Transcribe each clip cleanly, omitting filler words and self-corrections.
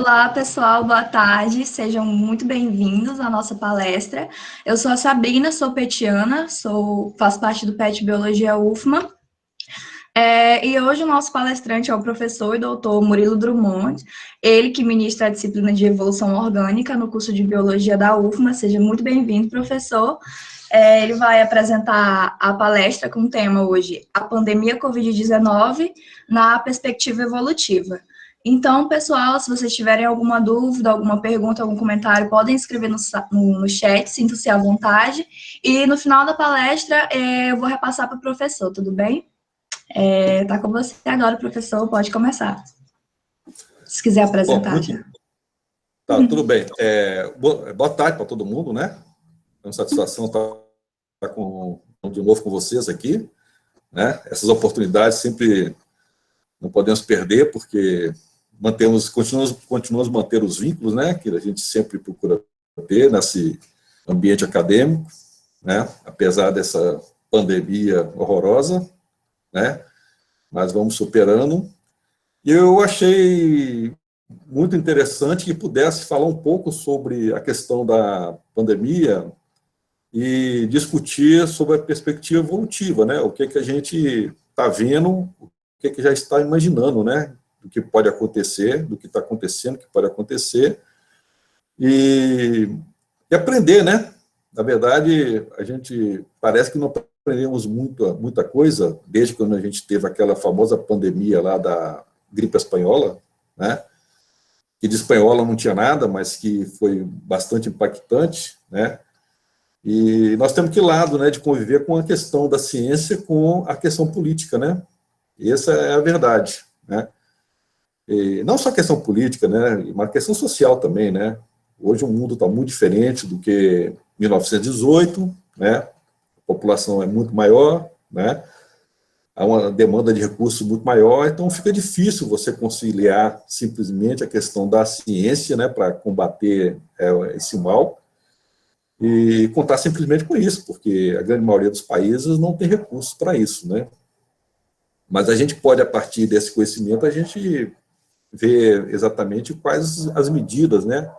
Olá, pessoal, boa tarde, sejam muito bem-vindos à nossa palestra. Eu sou a Sabrina, sou petiana, faço parte do PET Biologia UFMA, e hoje o nosso palestrante é o professor e doutor Murilo Drummond, ele que ministra a disciplina de Evolução Orgânica no curso de Biologia da UFMA. Seja muito bem-vindo, professor. Ele vai apresentar a palestra com o tema hoje, a pandemia Covid-19 na perspectiva evolutiva. Então, pessoal, se vocês tiverem alguma dúvida, alguma pergunta, algum comentário, podem escrever no chat, sintam-se à vontade. E no final da palestra, eu vou repassar para o professor, tudo bem? Tá com você agora, professor, pode começar. Se quiser apresentar já. Tá, tudo bem. Boa tarde para todo mundo, né? É uma satisfação estar de novo com vocês aqui, né? Essas oportunidades sempre não podemos perder, porque continuamos manter os vínculos, né? Que a gente sempre procura ter nesse ambiente acadêmico, né? Apesar dessa pandemia horrorosa, né? Mas vamos superando. E eu achei muito interessante que pudesse falar um pouco sobre a questão da pandemia e discutir sobre a perspectiva evolutiva, né? O que a gente está vendo, o que já está imaginando, né? Do que pode acontecer, do que está acontecendo, do que pode acontecer, e aprender, né? Na verdade, a gente parece que não aprendemos muita coisa desde quando a gente teve aquela famosa pandemia lá da gripe espanhola, né? Que de espanhola não tinha nada, mas que foi bastante impactante, né? E nós temos que ir lado, né, de conviver com a questão da ciência com a questão política, né? E essa é a verdade, né? E não só a questão política, né, mas a questão social também, né? Hoje o mundo está muito diferente do que 1918, né? A população é muito maior, né? Há uma demanda de recursos muito maior, então fica difícil você conciliar simplesmente a questão da ciência, né, para combater esse mal, e contar simplesmente com isso, porque a grande maioria dos países não tem recursos para isso, né? Mas a gente pode, a partir desse conhecimento, a gente ver exatamente quais as medidas, né,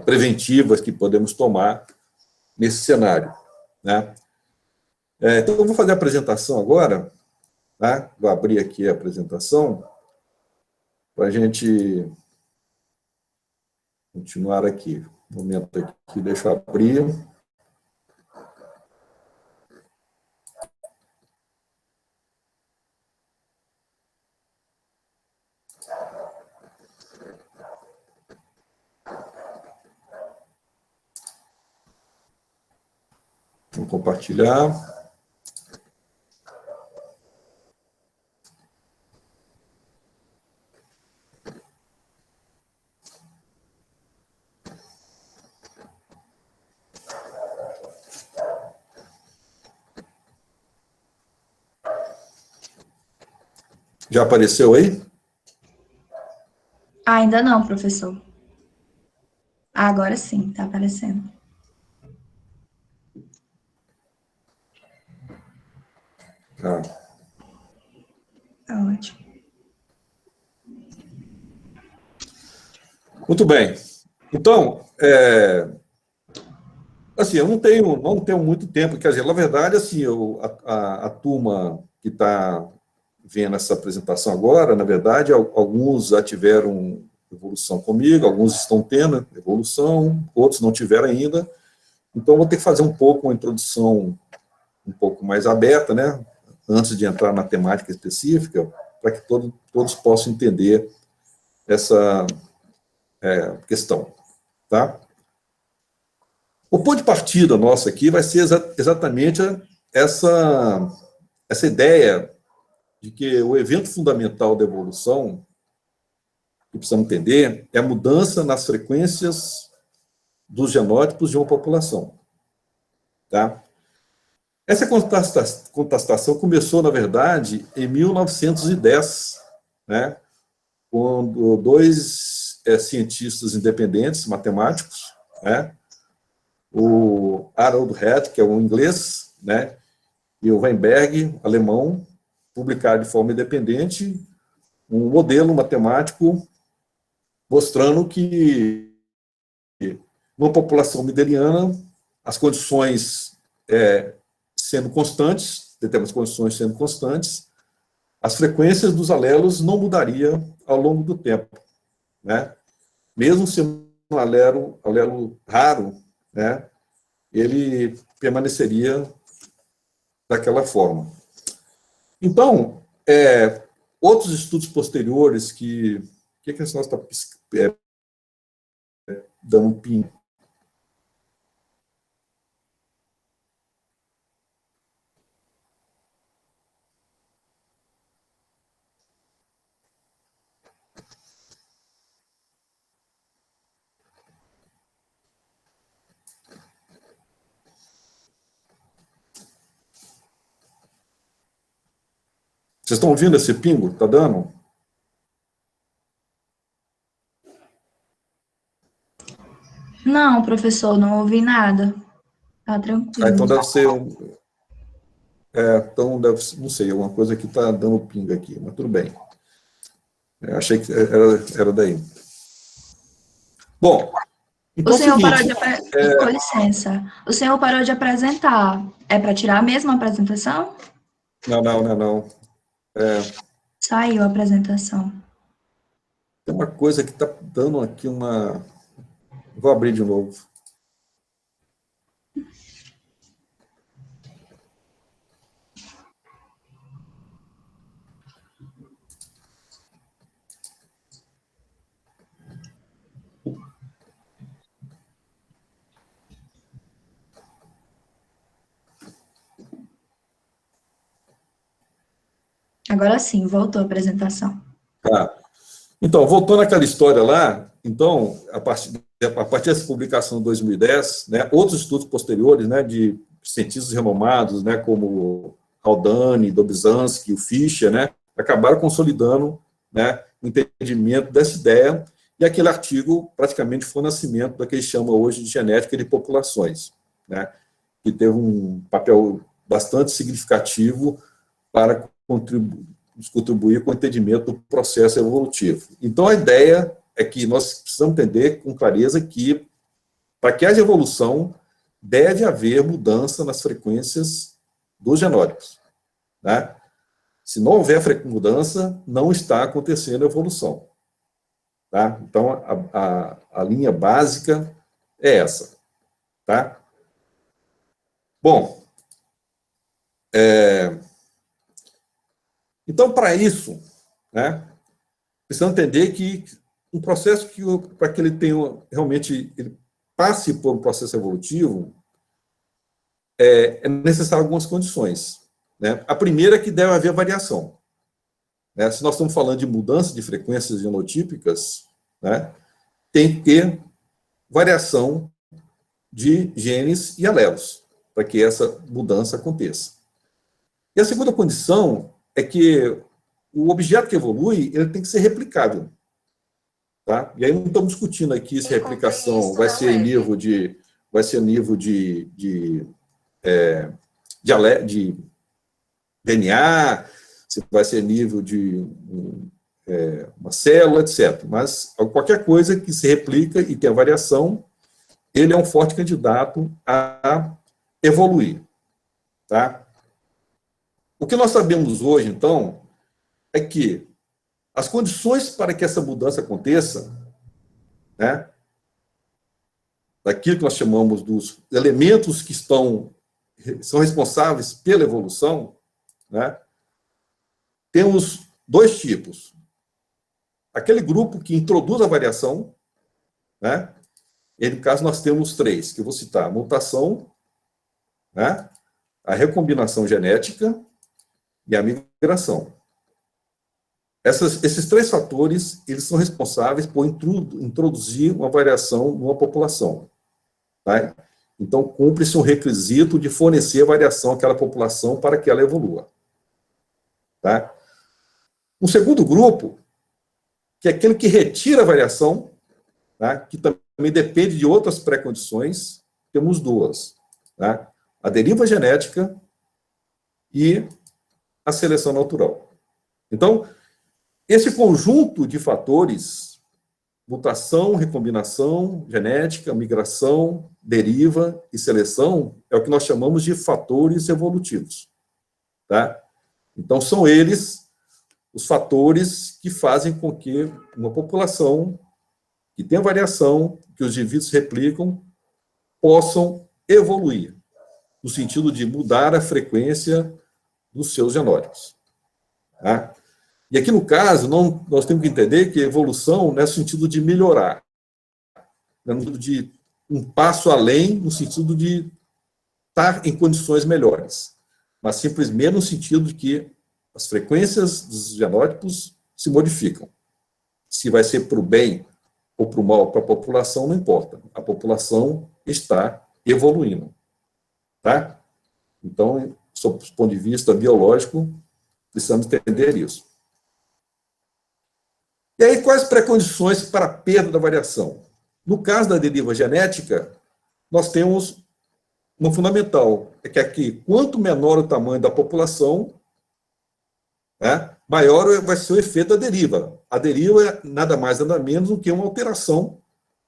preventivas que podemos tomar nesse cenário, né? Então, eu vou fazer a apresentação agora, tá? Vou abrir aqui a apresentação para a gente continuar aqui. Um momento aqui, deixa eu abrir. Vou compartilhar. Já apareceu aí? Ainda não, professor. Agora sim, está aparecendo. Ah. Tá ótimo. Muito bem. Então, assim, eu não tenho muito tempo, quer dizer, na verdade, assim, a turma que está vendo essa apresentação agora, na verdade, alguns já tiveram evolução comigo, alguns estão tendo evolução, outros não tiveram ainda, então vou ter que fazer um pouco uma introdução um pouco mais aberta, né, antes de entrar na temática específica, para que todos possam entender essa questão, tá? O ponto de partida nosso aqui vai ser exatamente essa ideia de que o evento fundamental da evolução, que precisamos entender, é a mudança nas frequências dos genótipos de uma população. Tá? Essa contestação começou, na verdade, em 1910, né, quando dois cientistas independentes, matemáticos, né, o Harold Head, que é um inglês, né, e o Weinberg, alemão, publicaram de forma independente um modelo matemático mostrando que numa população mendeliana, as condições sendo constantes, determinadas condições sendo constantes, as frequências dos alelos não mudariam ao longo do tempo, né? Mesmo sendo um alelo raro, né, ele permaneceria daquela forma. Então, outros estudos posteriores que a senhora está dando um pin? Vocês estão ouvindo esse pingo? Está dando? Não, professor, não ouvi nada. Tá tranquilo. Então deve ser então não sei, alguma coisa que está dando pinga aqui, mas tudo bem. Achei que era daí. Bom, então O senhor é o parou seguinte, com licença. O senhor parou de apresentar. É para tirar mesmo a apresentação? Não. Saiu a apresentação. Tem uma coisa que está dando aqui uma... Vou abrir de novo. Agora sim, voltou a apresentação. Tá. Então, voltando àquela história lá, então, a partir dessa publicação de 2010, né, outros estudos posteriores, né, de cientistas renomados, né, como Haldane, Dobzhansky, o Fischer, né, acabaram consolidando, né, o entendimento dessa ideia, e aquele artigo praticamente foi o nascimento da que eles chamam hoje de genética de populações, né, que teve um papel bastante significativo para contribuir com o entendimento do processo evolutivo. Então, a ideia é que nós precisamos entender com clareza que, para que haja evolução, deve haver mudança nas frequências dos genótipos, né? Se não houver mudança, não está acontecendo a evolução. Tá? Então, a linha básica é essa. Tá? Bom, então, para isso, né, precisamos entender que um processo que, para que ele tenha, realmente, ele passe por um processo evolutivo, é necessário algumas condições. Né? A primeira é que deve haver variação. Né? Se nós estamos falando de mudança de frequências genotípicas, né, tem que ter variação de genes e alelos, para que essa mudança aconteça. E a segunda condição é que o objeto que evolui, ele tem que ser replicável. Tá? E aí não estamos discutindo aqui se a replicação vai ser em nível de DNA, se vai ser nível de uma célula, etc. Mas qualquer coisa que se replica e tem a variação, ele é um forte candidato a evoluir. Tá? O que nós sabemos hoje, então, é que as condições para que essa mudança aconteça, né, daquilo que nós chamamos dos elementos que são responsáveis pela evolução, né, temos dois tipos. Aquele grupo que introduz a variação, né, e no caso nós temos três, que eu vou citar: a mutação, né, a recombinação genética e a migração. Esses três fatores, eles são responsáveis por introduzir uma variação numa população. Tá? Então, cumpre-se um requisito de fornecer variação àquela população para que ela evolua. Tá? Um segundo grupo, que é aquele que retira a variação, tá? Que também depende de outras pré-condições, temos duas. Tá? A deriva genética e a seleção natural. Então, esse conjunto de fatores mutação, recombinação, genética, migração, deriva e seleção é o que nós chamamos de fatores evolutivos. Tá? Então, são eles os fatores que fazem com que uma população que tem variação, que os indivíduos replicam, possam evoluir, no sentido de mudar a frequência dos seus genótipos. Tá? E aqui, no caso, nós temos que entender que evolução não é no sentido de melhorar, no sentido de um passo além, no sentido de estar em condições melhores, mas simplesmente no sentido de que as frequências dos genótipos se modificam. Se vai ser para o bem ou para o mal para a população, não importa. A população está evoluindo. Tá? Então, sob o ponto de vista biológico, precisamos entender isso. E aí, quais precondições para a perda da variação? No caso da deriva genética, nós temos uma fundamental, é que aqui, quanto menor o tamanho da população, né, maior vai ser o efeito da deriva. A deriva é nada mais, nada menos do que uma alteração,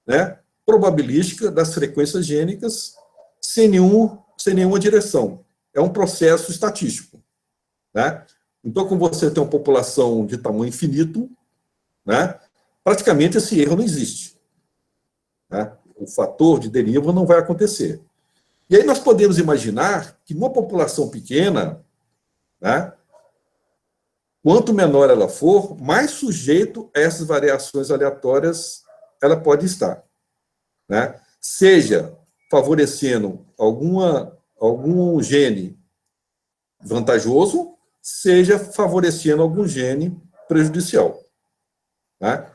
né, probabilística das frequências gênicas sem nenhuma direção. É um processo estatístico. Né? Então, como você tem uma população de tamanho infinito, né, praticamente esse erro não existe. Né? O fator de deriva não vai acontecer. E aí nós podemos imaginar que numa população pequena, né, quanto menor ela for, mais sujeito a essas variações aleatórias ela pode estar. Né? Seja favorecendo algum gene vantajoso, seja favorecendo algum gene prejudicial. Né?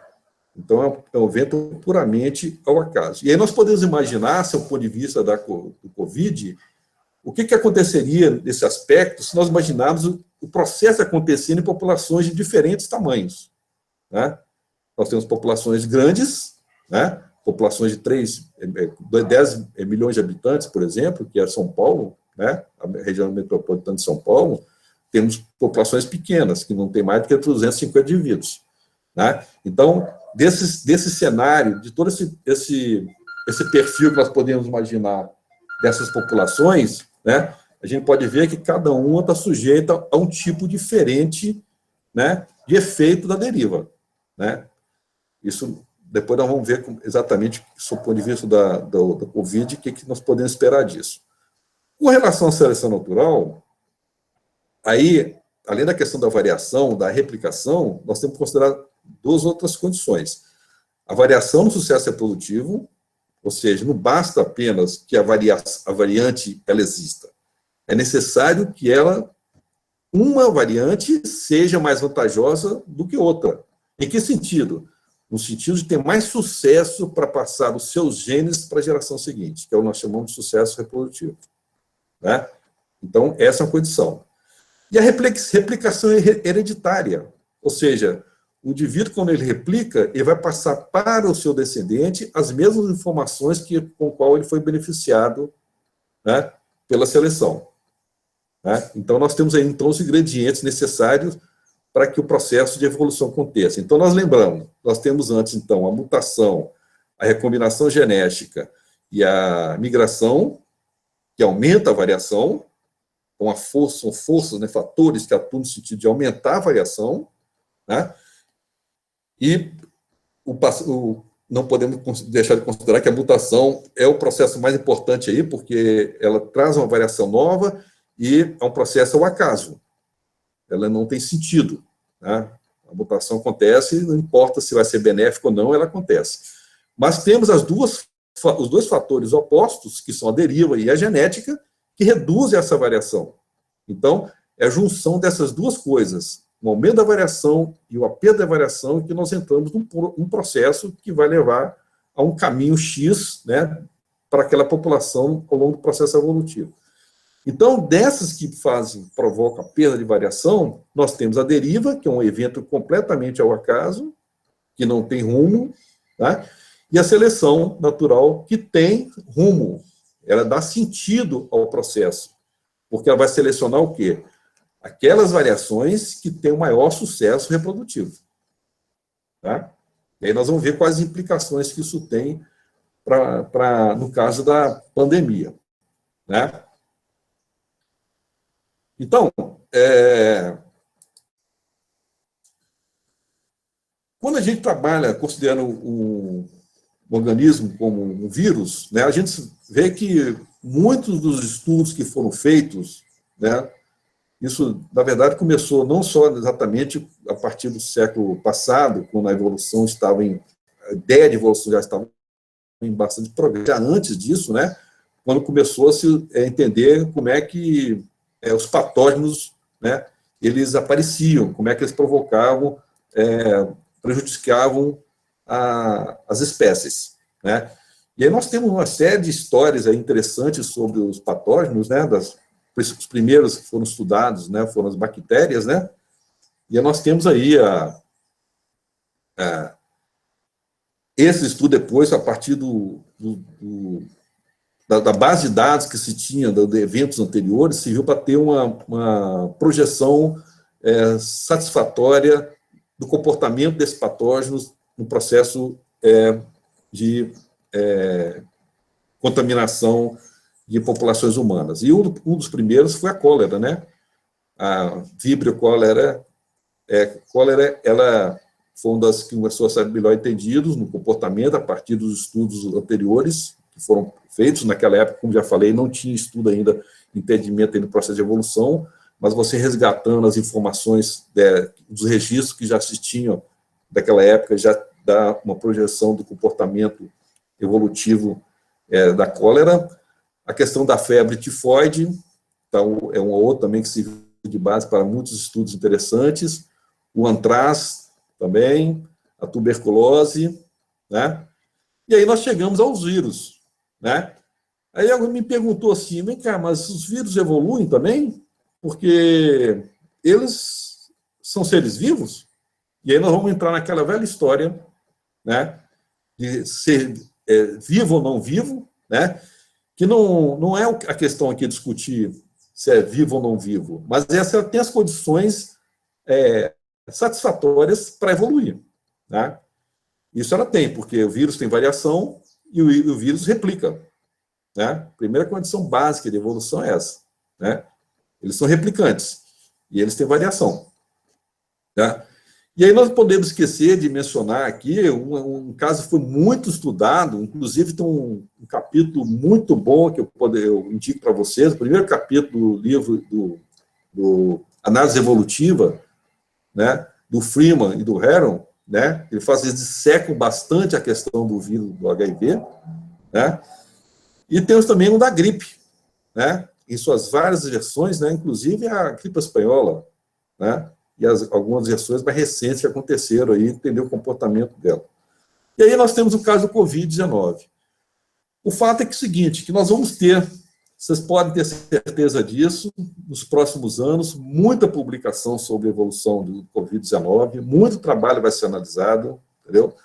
Então, é um evento puramente ao acaso. E aí nós podemos imaginar, se do ponto de vista do Covid, o que aconteceria nesse aspecto se nós imaginarmos o processo acontecendo em populações de diferentes tamanhos. Né? Nós temos populações grandes, né? Populações de 10 milhões de habitantes, por exemplo, que é São Paulo, né? A região metropolitana de São Paulo, temos populações pequenas, que não tem mais do que 250 indivíduos. Né? Então, desse cenário, de todo esse perfil que nós podemos imaginar dessas populações, né, a gente pode ver que cada uma está sujeita a um tipo diferente, né, de efeito da deriva. Né? Isso, depois nós vamos ver exatamente, do ponto de vista da Covid, o que nós podemos esperar disso. Com relação à seleção natural, aí, além da questão da variação, da replicação, nós temos que considerar duas outras condições. A variação no sucesso reprodutivo, ou seja, não basta apenas que a variante ela exista. É necessário que uma variante seja mais vantajosa do que outra. Em que sentido? No sentido de ter mais sucesso para passar os seus genes para a geração seguinte, que é o que nós chamamos de sucesso reprodutivo. Né? Então, essa é uma condição. E a replicação hereditária, ou seja, o indivíduo, quando ele replica, ele vai passar para o seu descendente as mesmas informações com qual ele foi beneficiado, né, pela seleção. Né? Então, nós temos aí, então, os ingredientes necessários para que o processo de evolução aconteça. Então, nós lembramos, nós temos antes, então, a mutação, a recombinação genética e a migração, que aumenta a variação, são forças, né, fatores que atuam no sentido de aumentar a variação, né? E não podemos deixar de considerar que a mutação é o processo mais importante aí, porque ela traz uma variação nova e é um processo ao acaso. Ela não tem sentido. Né? A mutação acontece, não importa se vai ser benéfica ou não, ela acontece. Mas temos os dois fatores opostos, que são a deriva e a genética, que reduzem essa variação. Então, é a junção dessas duas coisas, o aumento da variação e o perda da variação, que nós entramos num processo que vai levar a um caminho X, né, para aquela população ao longo do processo evolutivo. Então, dessas que provocam a perda de variação, nós temos a deriva, que é um evento completamente ao acaso, que não tem rumo, tá? E a seleção natural, que tem rumo, ela dá sentido ao processo, porque ela vai selecionar o quê? Aquelas variações que têm o maior sucesso reprodutivo. Tá? E aí nós vamos ver quais implicações que isso tem no caso da pandemia, né? Então, quando a gente trabalha considerando um organismo como um vírus, né, a gente vê que muitos dos estudos que foram feitos, né, isso, na verdade, começou não só exatamente a partir do século passado, quando a evolução estava a ideia de evolução já estava em bastante progresso, já antes disso, né, quando começou a se entender como é que os patógenos, né, eles apareciam, como é que eles provocavam, prejudicavam as espécies, né. E aí nós temos uma série de histórias aí interessantes sobre os patógenos, né, os primeiros que foram estudados, né, foram as bactérias, né, e aí nós temos aí esse estudo depois, a partir da base de dados que se tinha de eventos anteriores, serviu para ter uma projeção satisfatória do comportamento desses patógenos no processo de contaminação de populações humanas. E um dos primeiros foi a cólera, né? A Vibrio cólera, ela foi uma das que começou a ser melhor entendidos no comportamento a partir dos estudos anteriores que foram feitos naquela época, como já falei, não tinha estudo ainda, entendimento ainda no processo de evolução, mas você resgatando as informações dos registros que já se tinham daquela época, já dá uma projeção do comportamento evolutivo da cólera. A questão da febre tifoide, então, é uma outra também que serve de base para muitos estudos interessantes. O antraz também, a tuberculose, né? E aí nós chegamos aos vírus, né? Aí alguém me perguntou assim, vem cá, mas os vírus evoluem também? Porque eles são seres vivos? E aí nós vamos entrar naquela velha história, né, de ser vivo ou não vivo, né, que não é a questão aqui discutir se é vivo ou não vivo, mas essa tem as condições satisfatórias para evoluir, né? Isso ela tem, porque o vírus tem variação e o vírus replica, né? Primeira condição básica de evolução é essa, né? Eles são replicantes e eles têm variação, tá? E aí nós podemos esquecer de mencionar aqui um caso que foi muito estudado, inclusive tem um capítulo muito bom que eu indico para vocês, o primeiro capítulo do livro do Análise Evolutiva, né, do Freeman e do Heron, né, eles dissecam bastante a questão do vírus do HIV, né, e temos também um da gripe, né, em suas várias versões, né, inclusive a gripe espanhola, né, e algumas versões mais recentes que aconteceram aí, entender o comportamento dela. E aí nós temos o caso do Covid-19. O fato é que é o seguinte, que nós vamos ter, vocês podem ter certeza disso, nos próximos anos, muita publicação sobre a evolução do Covid-19, muito trabalho vai ser analisado, entendeu?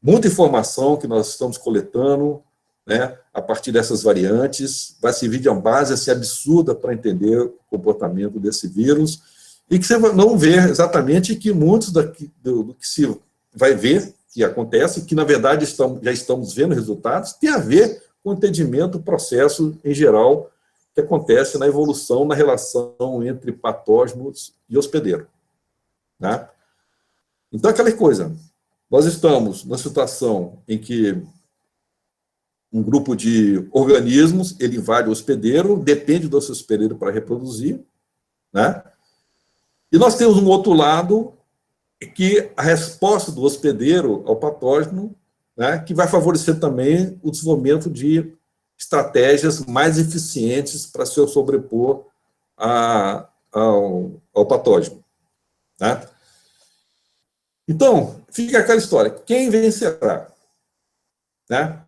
Muita informação que nós estamos coletando, né, a partir dessas variantes, vai servir de uma base assim, absurda para entender o comportamento desse vírus, e que você não vê exatamente que muitos do que se vai ver, que acontece, que na verdade já estamos vendo resultados, tem a ver com o entendimento do processo em geral que acontece na evolução, na relação entre patógenos e hospedeiro. Né? Então, aquela coisa, nós estamos na situação em que um grupo de organismos, ele invade o hospedeiro, depende do seu hospedeiro para reproduzir, né? E nós temos um outro lado, que a resposta do hospedeiro ao patógeno, né, que vai favorecer também o desenvolvimento de estratégias mais eficientes para se sobrepor ao patógeno. Né? Então, fica aquela história, quem vencerá? Né?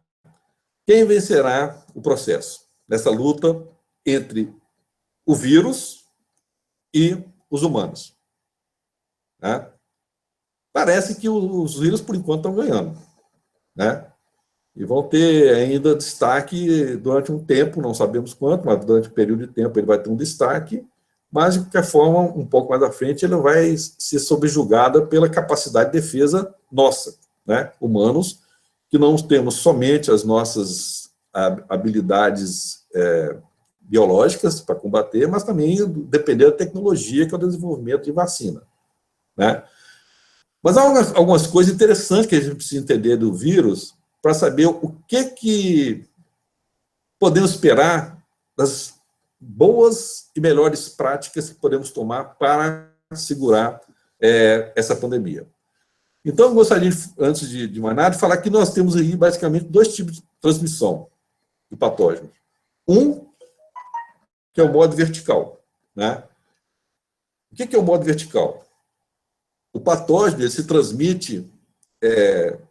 Quem vencerá o processo nessa luta entre o vírus e os humanos? Né? Parece que os vírus, por enquanto, estão ganhando. Né? E vão ter ainda destaque durante um tempo, não sabemos quanto, mas durante um período de tempo ele vai ter um destaque, mas, de qualquer forma, um pouco mais à frente, ele vai ser subjugado pela capacidade de defesa nossa, né, humanos, que não temos somente as nossas habilidades biológicas para combater, mas também depender da tecnologia, que é o desenvolvimento de vacina, né? Mas há algumas coisas interessantes que a gente precisa entender do vírus para saber o que podemos esperar das boas e melhores práticas que podemos tomar para segurar essa pandemia. Então, eu gostaria, antes de mais nada, de falar que nós temos aí, basicamente, 2 tipos de transmissão do patógeno. Um, que é o modo vertical, né? O que é o modo vertical? O patógeno ele se transmite,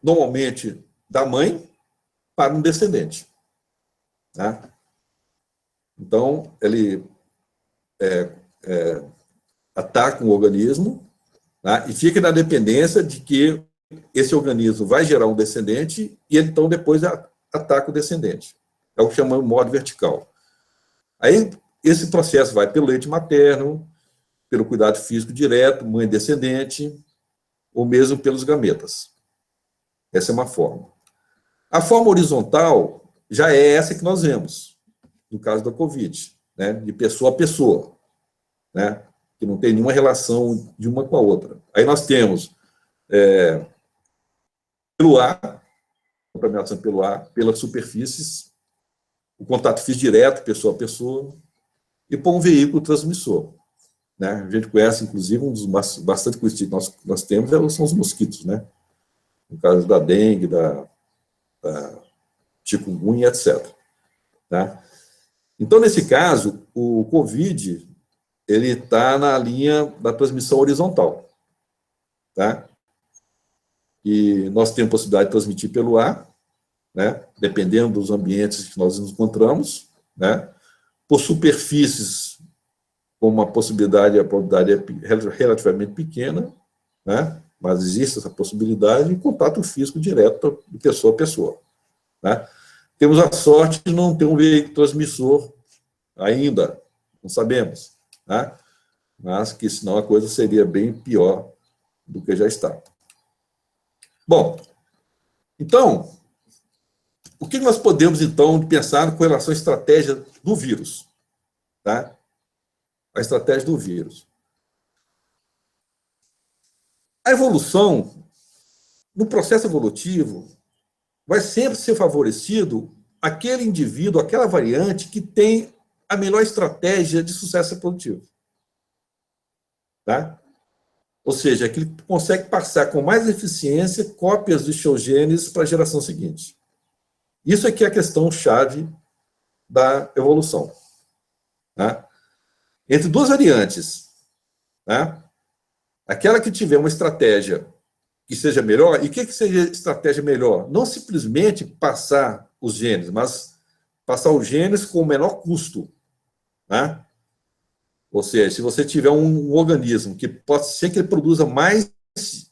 normalmente, da mãe para um descendente, né? Então, ele ataca um organismo, né, e fica na dependência de que esse organismo vai gerar um descendente e ele, então, depois ataca o descendente. É o que chamamos de modo vertical. Aí, esse processo vai pelo leite materno, pelo cuidado físico direto, mãe descendente, ou mesmo pelos gametas. Essa é uma forma. A forma horizontal já é essa que nós vemos, no caso da Covid, né, de pessoa a pessoa, né, que não tem nenhuma relação de uma com a outra. Aí nós temos pelo ar, contaminação pelo ar, pelas superfícies, o contato físico direto, pessoa a pessoa, e por um veículo transmissor, né? A gente conhece, inclusive, um dos bastante conhecidos que nós temos são os mosquitos, né? No caso da dengue, da chikungunya, etc. Tá? Então, nesse caso, o Covid, ele está na linha da transmissão horizontal, tá? E nós temos possibilidade de transmitir pelo ar, né? Dependendo dos ambientes que nós nos encontramos, né? Por superfícies com uma possibilidade, a probabilidade é relativamente pequena, né? Mas existe essa possibilidade de contato físico direto de pessoa a pessoa, né? Temos a sorte de não ter um veículo transmissor ainda, não sabemos, né? Mas que senão a coisa seria bem pior do que já está. Bom, então, o que nós podemos, então, pensar com relação à estratégia do vírus, tá? A estratégia do vírus. A evolução, no processo evolutivo, vai sempre ser favorecido aquele indivíduo, aquela variante que tem a melhor estratégia de sucesso reprodutivo. Tá? Ou seja, que ele consegue passar com mais eficiência cópias dos seus genes para a geração seguinte. Isso aqui é a questão-chave da evolução. Tá? Entre 2 variantes, tá? Aquela que tiver uma estratégia que seja melhor, e o que seja estratégia melhor? Não simplesmente passar os genes, mas passar os genes com o menor custo. Tá? Ou seja, se você tiver um organismo que pode ser que ele produza mais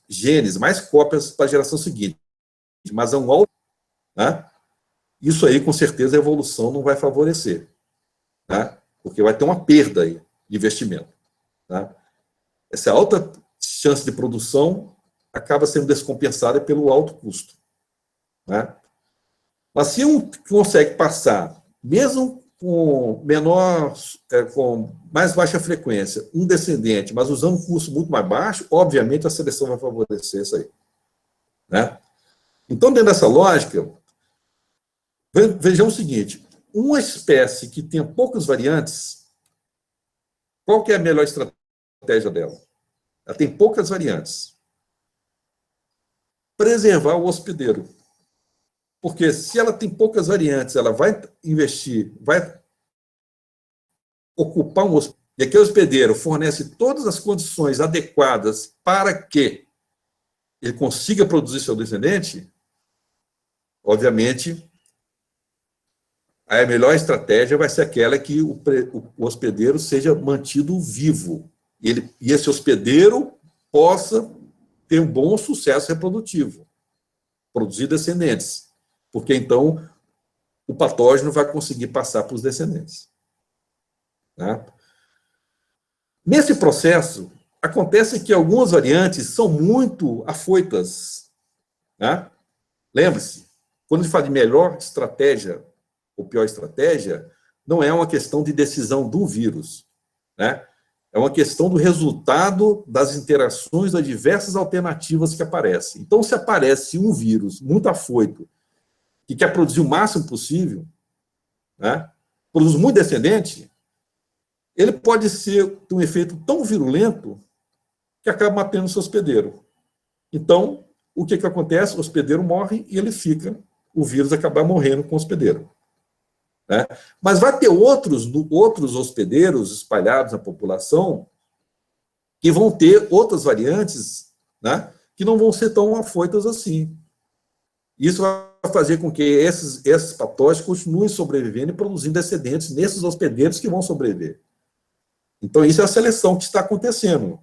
genes, mais cópias para a geração seguinte, mas é um alto, tá? Isso aí, com certeza, a evolução não vai favorecer, tá? Porque vai ter uma perda aí de investimento. Tá? Essa alta chance de produção acaba sendo descompensada pelo alto custo. Tá? Mas se um consegue passar, mesmo com menor, com mais baixa frequência, um descendente, mas usando um custo muito mais baixo, obviamente a seleção vai favorecer isso aí. Né? Então, dentro dessa lógica, vejamos o seguinte, uma espécie que tenha poucas variantes, qual que é a melhor estratégia dela? Ela tem poucas variantes. Preservar o hospedeiro. Porque se ela tem poucas variantes, ela vai investir, vai ocupar um hospedeiro, e aquele hospedeiro fornece todas as condições adequadas para que ele consiga produzir seu descendente, obviamente, a melhor estratégia vai ser aquela que o hospedeiro seja mantido vivo. E esse hospedeiro possa ter um bom sucesso reprodutivo, produzir descendentes. Porque, então, o patógeno vai conseguir passar para os descendentes. Tá? Nesse processo, acontece que algumas variantes são muito afoitas. né? Lembre-se, quando a gente fala de melhor estratégia ou pior estratégia, não é uma questão de decisão do vírus, né? É uma questão do resultado das interações das diversas alternativas que aparecem. Então, se aparece um vírus muito afoito, que quer produzir o máximo possível, né? Produz muito descendente, ele pode ter um efeito tão virulento que acaba matando o seu hospedeiro. Então, o que acontece? O hospedeiro morre e ele fica, o vírus acaba morrendo com o hospedeiro. Né? Mas vai ter outros hospedeiros espalhados na população que vão ter outras variantes, né, que não vão ser tão afoitas assim. Isso vai fazer com que esses patógenos continuem sobrevivendo e produzindo excedentes nesses hospedeiros que vão sobreviver. Então, isso é a seleção que está acontecendo,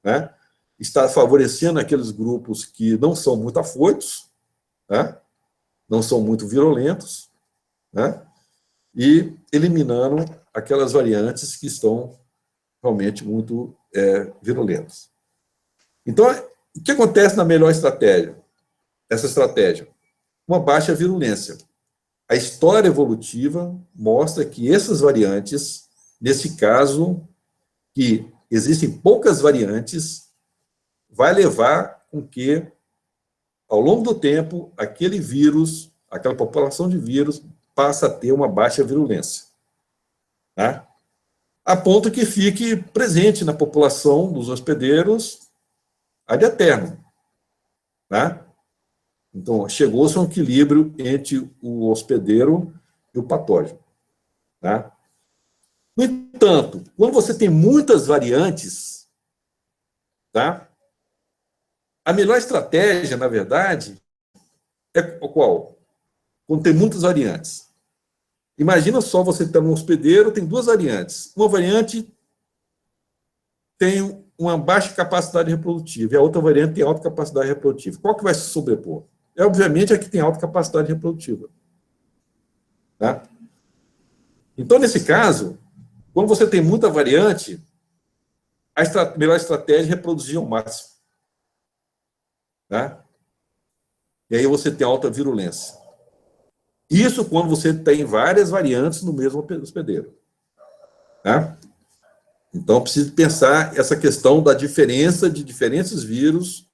né? Está favorecendo aqueles grupos que não são muito afoitos, né? Não são muito virulentos, né? E eliminando aquelas variantes que estão realmente muito virulentas. Então, o que acontece na melhor estratégia? Essa estratégia, uma baixa virulência. A história evolutiva mostra que essas variantes, nesse caso, que existem poucas variantes, vai levar com que, ao longo do tempo, aquele vírus, aquela população de vírus, passa a ter uma baixa virulência. Tá? A ponto que fique presente na população dos hospedeiros ad eterno. Tá? Então, chegou-se a um equilíbrio entre o hospedeiro e o patógeno. Tá? No entanto, quando você tem muitas variantes, tá? A melhor estratégia, na verdade, é qual? Quando tem muitas variantes. Imagina só, você está num hospedeiro, tem duas variantes. Uma variante tem uma baixa capacidade reprodutiva e a outra variante tem alta capacidade reprodutiva. Qual que vai se sobrepor? Obviamente, a que tem alta capacidade reprodutiva. Tá? Então, nesse caso, quando você tem muita variante, a melhor estratégia é reproduzir ao máximo. Tá? E aí você tem alta virulência. Isso quando você tem várias variantes no mesmo hospedeiro. Tá? Então, precisa pensar essa questão da diferença de diferentes vírus,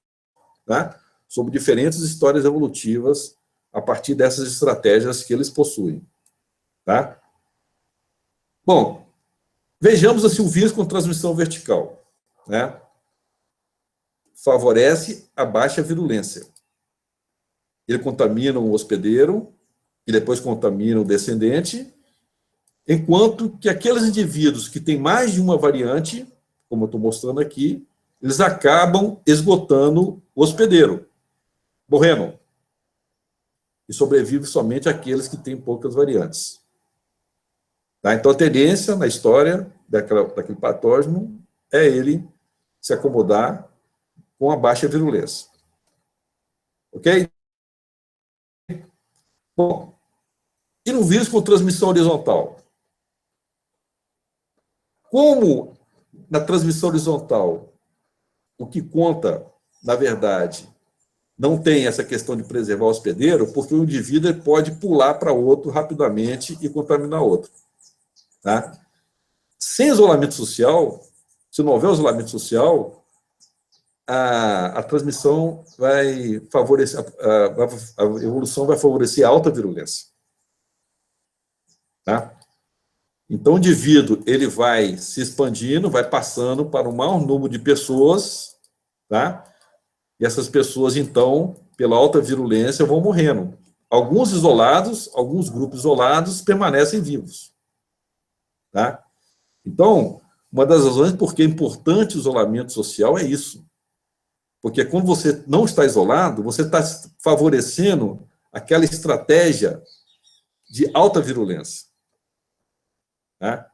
tá? Sobre diferentes histórias evolutivas a partir dessas estratégias que eles possuem. Tá? Bom, vejamos assim, o vírus com transmissão vertical. Né? Favorece a baixa virulência. Ele contamina o hospedeiro, e depois contamina o descendente, enquanto que aqueles indivíduos que têm mais de uma variante, como eu estou mostrando aqui, eles acabam esgotando o hospedeiro, morrendo. E sobrevive somente aqueles que têm poucas variantes. Tá? Então, a tendência na história daquele patógeno é ele se acomodar com a baixa virulência. Ok? Bom, e no vírus com transmissão horizontal? Como na transmissão horizontal, o que conta, na verdade, não tem essa questão de preservar o hospedeiro, porque o indivíduo pode pular para outro rapidamente e contaminar outro. Tá? Sem isolamento social, se não houver isolamento social, a transmissão vai favorecer, a evolução vai favorecer a alta virulência. Tá? Então, o indivíduo ele vai se expandindo, vai passando para um maior número de pessoas, tá? E essas pessoas, então, pela alta virulência, vão morrendo. Alguns isolados, alguns grupos isolados permanecem vivos. Tá? Então, uma das razões por que é importante o isolamento social é isso. Porque quando você não está isolado, você está favorecendo aquela estratégia de alta virulência. Tá?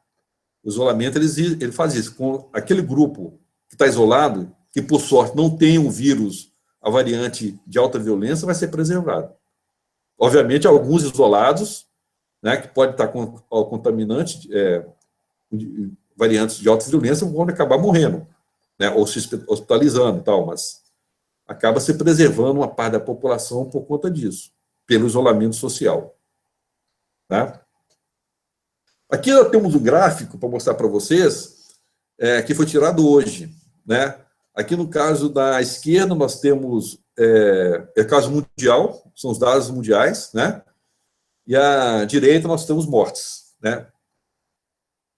O isolamento, ele faz isso. Com aquele grupo que está isolado, que, por sorte, não tem um vírus, a variante de alta violência, vai ser preservado. Obviamente, alguns isolados, né, que pode estar com o contaminante, variantes de alta violência, vão acabar morrendo, né, ou se hospitalizando e tal, mas acaba se preservando uma parte da população por conta disso, pelo isolamento social. Tá? Aqui nós temos um gráfico para mostrar para vocês, que foi tirado hoje. Né? Aqui no caso da esquerda, nós temos caso mundial, são os dados mundiais, né? E à direita nós temos mortes. Né?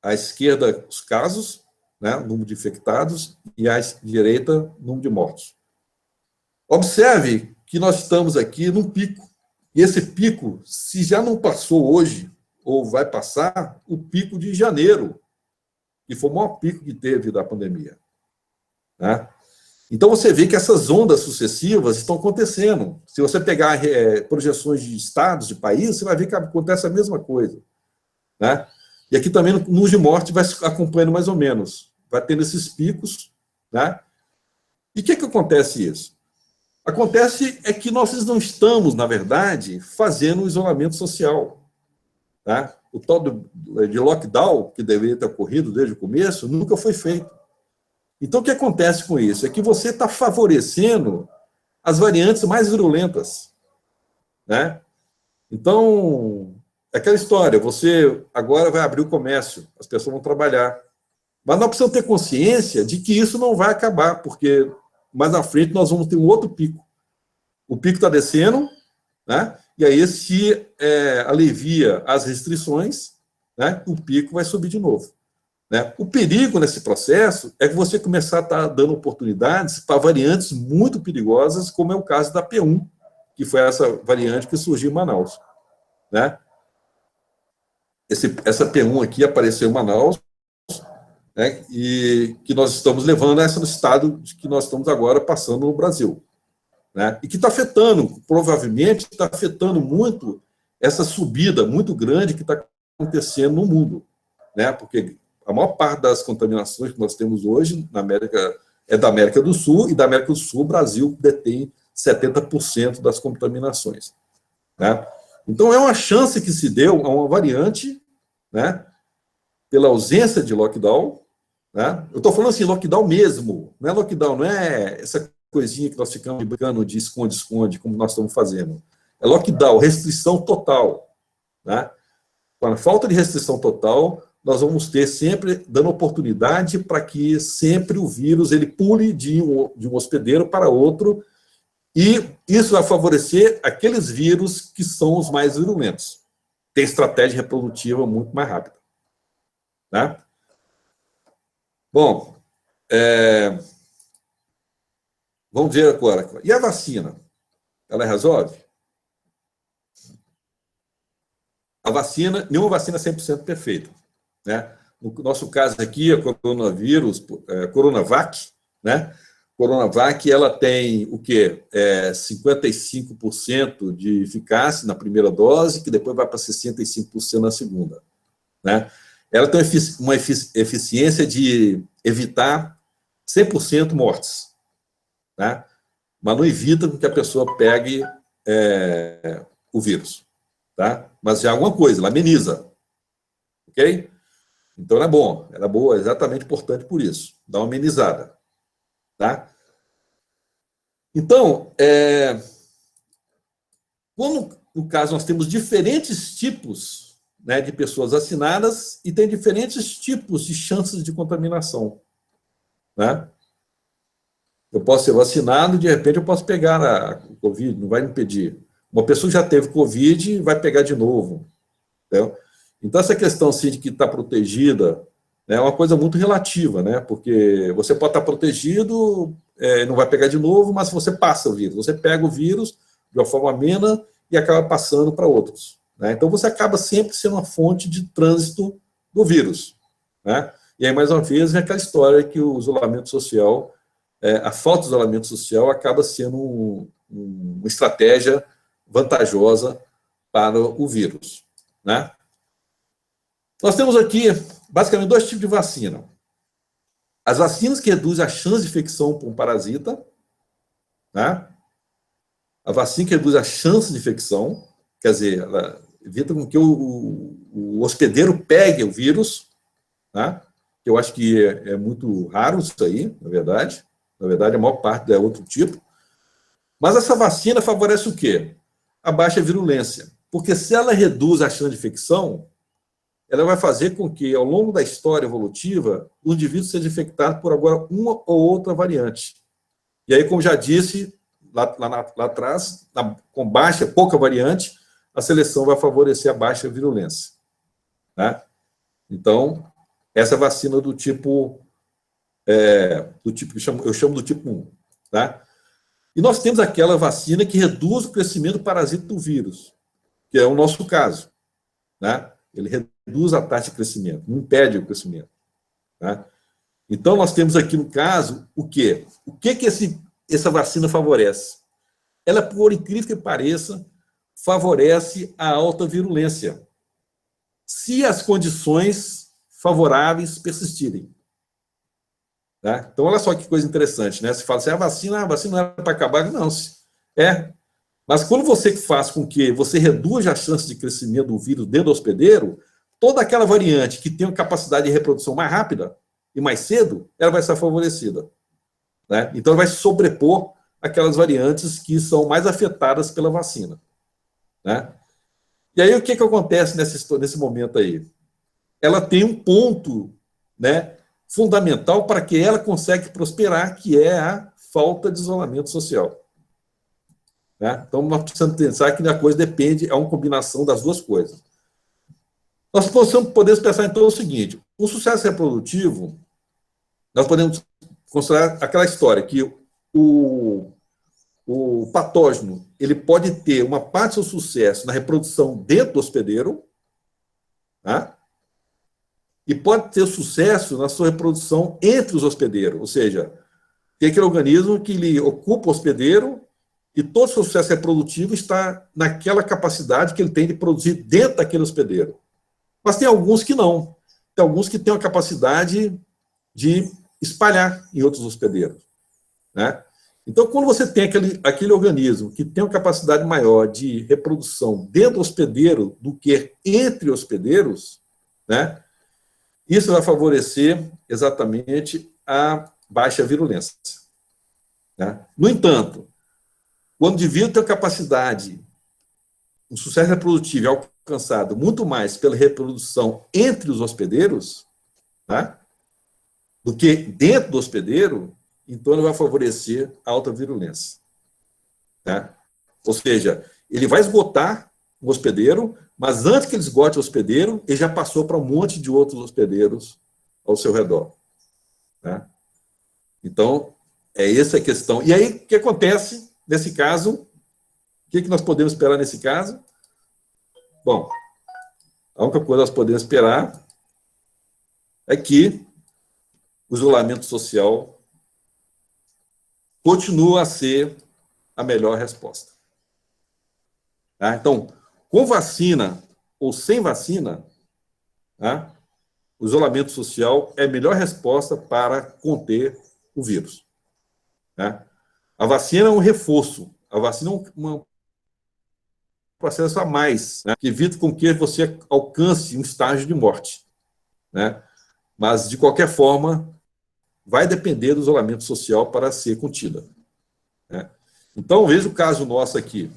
À esquerda, os casos, né? O número de infectados, e à direita, o número de mortos. Observe que nós estamos aqui num pico. E esse pico, se já não passou hoje, ou vai passar, o pico de janeiro, que foi o maior pico que teve da pandemia. Né? Então, você vê que essas ondas sucessivas estão acontecendo. Se você pegar projeções de estados, de países, você vai ver que acontece a mesma coisa. Né? E aqui também, no número de morte, vai acompanhando mais ou menos. Vai tendo esses picos. Né? E o que acontece isso? Acontece é que nós não estamos, na verdade, fazendo o isolamento social. Tá? O tal de lockdown, que deveria ter ocorrido desde o começo, nunca foi feito. Então, o que acontece com isso? É que você está favorecendo as variantes mais virulentas. Né? Então, aquela história, você agora vai abrir o comércio, as pessoas vão trabalhar. Mas nós precisamos ter consciência de que isso não vai acabar, porque mais à frente nós vamos ter um outro pico. O pico está descendo, né? E aí se alivia as restrições, né? O pico vai subir de novo. Né? O perigo nesse processo é que você começar a estar dando oportunidades para variantes muito perigosas, como é o caso da P1, que foi essa variante que surgiu em Manaus. Né? Essa P1 aqui apareceu em Manaus, né? E que nós estamos levando a esse estado que nós estamos agora passando no Brasil. Né? E que está afetando, provavelmente, está afetando muito essa subida muito grande que está acontecendo no mundo. Né? Porque a maior parte das contaminações que nós temos hoje na América é da América do Sul, e da América do Sul o Brasil detém 70% das contaminações. Né? Então, é uma chance que se deu a uma variante, né? Pela ausência de lockdown. Né? Eu estou falando assim, lockdown mesmo, não é lockdown, não é essa coisinha que nós ficamos brincando de esconde-esconde, como nós estamos fazendo. É lockdown, restrição total. Né? Com a falta de restrição total, nós vamos ter sempre dando oportunidade para que sempre o vírus ele pule de um hospedeiro para outro, e isso vai favorecer aqueles vírus que são os mais virulentos. Tem estratégia reprodutiva muito mais rápida. Né? Bom, vamos ver agora. E a vacina? Ela resolve? A vacina, nenhuma vacina é 100% perfeita. Né? No nosso caso aqui, a coronavírus, Coronavac, né? Coronavac, ela tem o quê? 55% de eficácia na primeira dose, que depois vai para 65% na segunda. Né? Ela tem uma eficiência de evitar 100% mortes. Né? Mas não evita que a pessoa pegue o vírus. Tá? Mas já é alguma coisa, ela ameniza. Ok? Então, ela é bom, ela é boa, exatamente importante por isso. Dá uma amenizada. Tá? Então, como no caso nós temos diferentes tipos, né, de pessoas vacinadas e tem diferentes tipos de chances de contaminação. Né? Eu posso ser vacinado e, de repente, eu posso pegar a Covid, não vai me impedir. Uma pessoa que já teve Covid vai pegar de novo. Entendeu? Então, essa questão assim, de que está protegida, né, é uma coisa muito relativa, né? Porque você pode estar protegido, não vai pegar de novo, mas você passa o vírus. Você pega o vírus de uma forma amena e acaba passando para outros. Né? Então, você acaba sempre sendo uma fonte de trânsito do vírus. Né? E aí, mais uma vez, é aquela história que o isolamento social, a falta de isolamento social acaba sendo uma estratégia vantajosa para o vírus. Né? Nós temos aqui, basicamente, dois tipos de vacina. As vacinas que reduzem a chance de infecção por um parasita, né? A vacina que reduz a chance de infecção, quer dizer, ela evita com que o hospedeiro pegue o vírus, né? Eu acho que é muito raro isso aí, na verdade. Na verdade, a maior parte é outro tipo. Mas essa vacina favorece o quê? A baixa virulência. Porque se ela reduz a chance de infecção, ela vai fazer com que, ao longo da história evolutiva, o indivíduo seja infectado por agora uma ou outra variante. E aí, como já disse lá atrás, com pouca variante, a seleção vai favorecer a baixa virulência. Tá? Então, essa vacina do tipo que eu chamo do tipo 1. Tá? E nós temos aquela vacina que reduz o crescimento parasita do vírus, que é o nosso caso. Né? Ele reduz a taxa de crescimento, não impede o crescimento. Tá? Então, nós temos aqui no caso o quê? O que essa vacina favorece? Ela, por incrível que pareça, favorece a alta virulência, se as condições favoráveis persistirem. Tá? Então, olha só que coisa interessante, né? Você fala assim, a vacina não era para acabar. Não, mas quando você faz com que você reduza a chance de crescimento do vírus dentro do hospedeiro, toda aquela variante que tem uma capacidade de reprodução mais rápida e mais cedo, ela vai ser favorecida. Né? Então, ela vai sobrepor aquelas variantes que são mais afetadas pela vacina. Né? E aí, o que acontece nesse momento aí? Ela tem um ponto, né, fundamental para que ela consiga prosperar, que é a falta de isolamento social. Né? Então, nós precisamos pensar que a coisa depende, é uma combinação das duas coisas. Nós podemos pensar, então, o seguinte, o sucesso reprodutivo, nós podemos considerar aquela história que o patógeno, ele pode ter uma parte do seu sucesso na reprodução dentro do hospedeiro, tá? E pode ter sucesso na sua reprodução entre os hospedeiros, ou seja, tem aquele organismo que ele ocupa o hospedeiro e todo o seu sucesso reprodutivo está naquela capacidade que ele tem de produzir dentro daquele hospedeiro. Mas tem alguns que não. Tem alguns que têm a capacidade de espalhar em outros hospedeiros. Né? Então, quando você tem aquele organismo que tem uma capacidade maior de reprodução dentro do hospedeiro do que entre hospedeiros, né, isso vai favorecer exatamente a baixa virulência. Né? No entanto, quando o indivíduo tem a capacidade, o sucesso reprodutivo é alcançado muito mais pela reprodução entre os hospedeiros, tá, do que dentro do hospedeiro, então ele vai favorecer a alta virulência. Tá? Ou seja, ele vai esgotar o hospedeiro, mas antes que ele esgote o hospedeiro, ele já passou para um monte de outros hospedeiros ao seu redor. Tá? Então, essa a questão. E aí, o que acontece nesse caso? O que nós podemos esperar nesse caso? Bom, a única coisa que nós podemos esperar é que o isolamento social continua a ser a melhor resposta. Tá? Então, com vacina ou sem vacina, tá, o isolamento social é a melhor resposta para conter o vírus. Tá? A vacina é um reforço, a vacina é um processo a mais, né, que evita com que você alcance um estágio de morte. Né? Mas, de qualquer forma, vai depender do isolamento social para ser contida. Né? Então, veja o caso nosso aqui.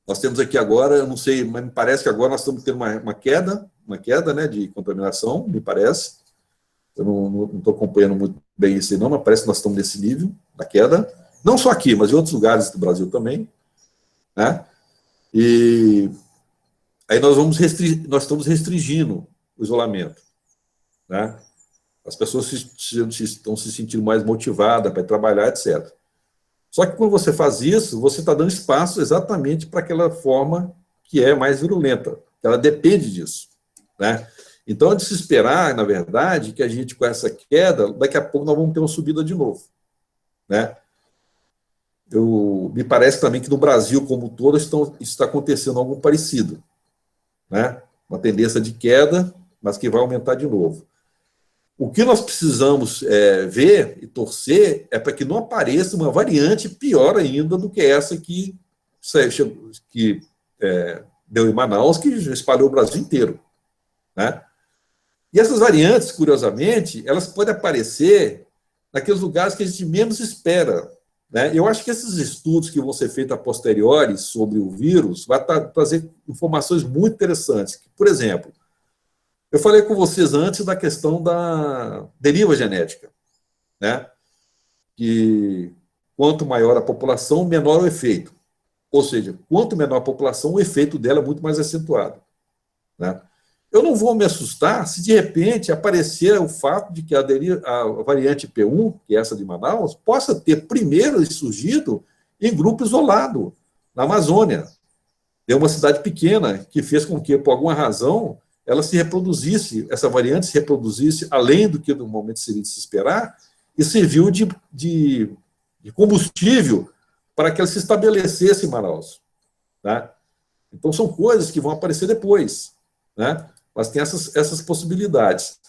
Nós temos aqui agora, eu não sei, mas me parece que agora nós estamos tendo uma queda, né, de contaminação, me parece. Eu não estou acompanhando muito bem isso aí, não, mas parece que nós estamos nesse nível da queda. Não só aqui, mas em outros lugares do Brasil também. Né? E aí nós estamos restringindo o isolamento. Né? As pessoas estão se sentindo mais motivadas para trabalhar, etc. Só que quando você faz isso, você está dando espaço exatamente para aquela forma que é mais virulenta. Ela depende disso. Né? Então, é de se esperar, na verdade, que a gente, com essa queda, daqui a pouco nós vamos ter uma subida de novo. Né? Me parece também que no Brasil, como um todo, está acontecendo algo parecido. Né? Uma tendência de queda, mas que vai aumentar de novo. O que nós precisamos ver e torcer é para que não apareça uma variante pior ainda do que essa que deu em Manaus, que espalhou o Brasil inteiro. Né? E essas variantes, curiosamente, elas podem aparecer naqueles lugares que a gente menos espera. né? Eu acho que esses estudos que vão ser feitos a posteriori sobre o vírus vai trazer informações muito interessantes. Por exemplo, eu falei com vocês antes da questão da deriva genética, né? Que quanto maior a população, menor o efeito. Ou seja, quanto menor a população, o efeito dela é muito mais acentuado, né? Eu não vou me assustar se de repente aparecer o fato de que a variante P1, que é essa de Manaus, possa ter primeiro surgido em grupo isolado, na Amazônia. Tem uma cidade pequena que fez com que, por alguma razão, ela se reproduzisse, essa variante se reproduzisse além do que normalmente seria de se esperar, e serviu de combustível para que ela se estabelecesse em Manaus. Tá? Então, são coisas que vão aparecer depois, né? Mas tem essas possibilidades.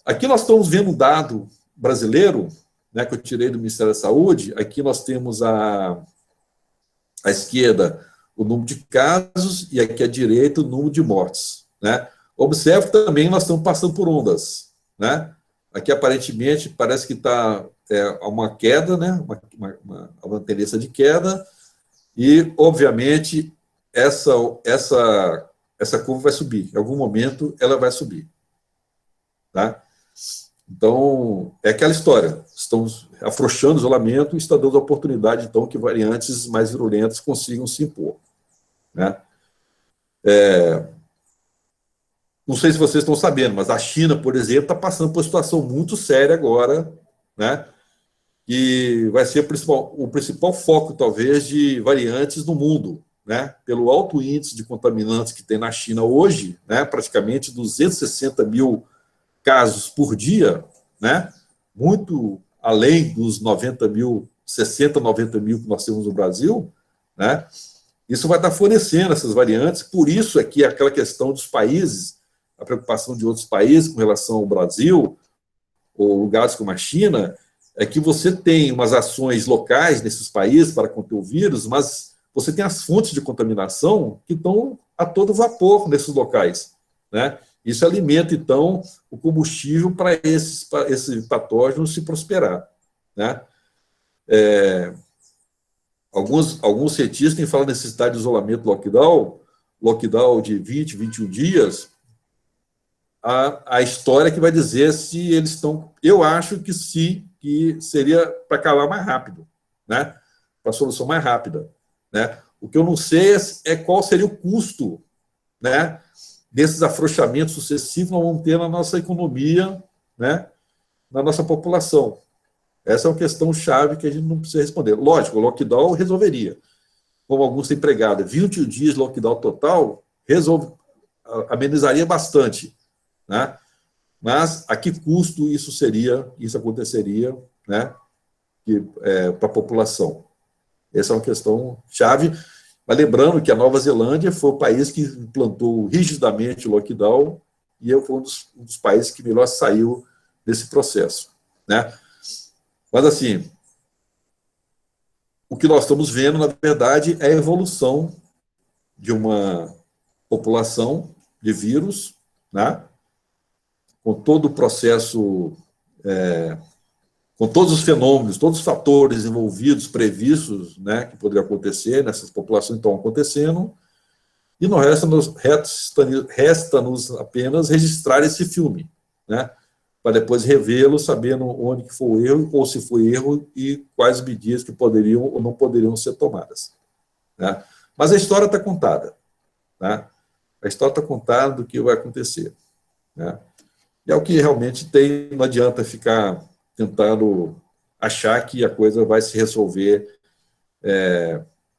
Aqui nós estamos vendo um dado brasileiro, né, que eu tirei do Ministério da Saúde. Aqui nós temos à esquerda o número de casos e aqui à direita o número de mortes, né? Observe também nós estamos passando por ondas, né? Aqui aparentemente parece que está uma queda, né? Uma tendência de queda e obviamente essa curva vai subir. Em algum momento, ela vai subir. Tá? Então, é aquela história. Estamos afrouxando o isolamento e está dando a oportunidade, então, que variantes mais virulentas consigam se impor. Né? Não sei se vocês estão sabendo, mas a China, por exemplo, está passando por uma situação muito séria agora, né? E vai ser o principal foco, talvez, de variantes no mundo, né? Pelo alto índice de contaminantes que tem na China hoje, né? Praticamente 260 mil casos por dia, né? Muito além dos 90 mil, 60, 90 mil que nós temos no Brasil, né? Isso vai estar fornecendo essas variantes, por isso aqui aquela questão dos países, a preocupação de outros países com relação ao Brasil, ou lugares como a China, é que você tem umas ações locais nesses países para conter o vírus, mas você tem as fontes de contaminação que estão a todo vapor nesses locais, né? Isso alimenta, então, o combustível para esse patógeno se prosperar, né? Alguns cientistas têm falado necessidade de isolamento lockdown de 20, 21 dias, a história que vai dizer se eles estão... Eu acho que sim, que seria para acabar mais rápido, né? Para a solução mais rápida, né? O que eu não sei é qual seria o custo, né, desses afrouxamentos sucessivos que nós vamos ter na nossa economia, né, na nossa população. Essa é uma questão chave que a gente não precisa responder. Lógico, o lockdown resolveria. Como alguns têm pregado, 20 dias de lockdown total amenizaria bastante, né? Mas a que custo isso aconteceria, né, para a população? Essa é uma questão chave. Mas lembrando que a Nova Zelândia foi o país que implantou rigidamente o lockdown e foi um dos países que melhor saiu desse processo, né? Mas, assim, o que nós estamos vendo, na verdade, é a evolução de uma população de vírus, né? Com todo o processo, com todos os fenômenos, todos os fatores envolvidos, previstos, né, que poderiam acontecer nessas populações estão acontecendo, e não resta-nos apenas registrar esse filme, né, para depois revê-lo, sabendo onde que foi o erro, ou se foi erro, e quais medidas que poderiam ou não poderiam ser tomadas. Né? Mas a história está contada. Né? A história está contada do que vai acontecer. Né? E é o que realmente tem, não adianta ficar tentando achar que a coisa vai se resolver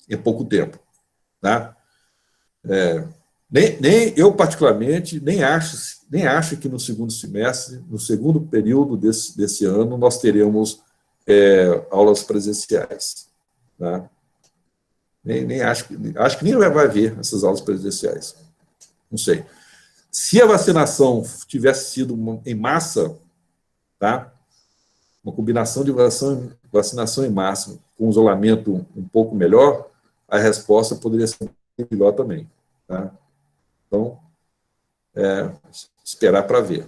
em pouco tempo. Né? Nem eu, particularmente, nem acho que no segundo semestre, no segundo período desse ano, nós teremos aulas presenciais. Né? Nem acho que nem vai haver essas aulas presenciais. Não sei. Se a vacinação tivesse sido em massa, tá? Uma combinação de vacinação em massa com isolamento um pouco melhor, a resposta poderia ser melhor também. Tá? Então, esperar para ver.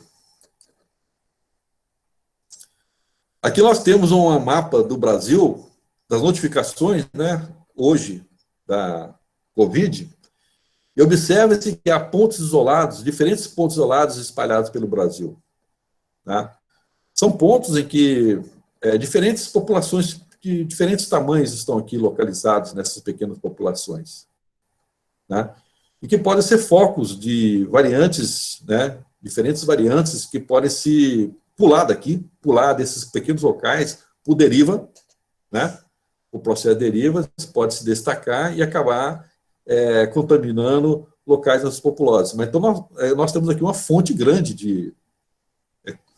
Aqui nós temos um mapa do Brasil, das notificações, né, hoje, da Covid, e observa-se que há pontos isolados, diferentes pontos isolados espalhados pelo Brasil. Tá? São pontos em que diferentes populações de diferentes tamanhos estão aqui localizados nessas pequenas populações. Né? E que podem ser focos de variantes, né, diferentes variantes que podem se pular daqui, pular desses pequenos locais, por deriva, né? O processo de deriva pode se destacar e acabar contaminando locais mais populosos. Mas então nós temos aqui uma fonte grande de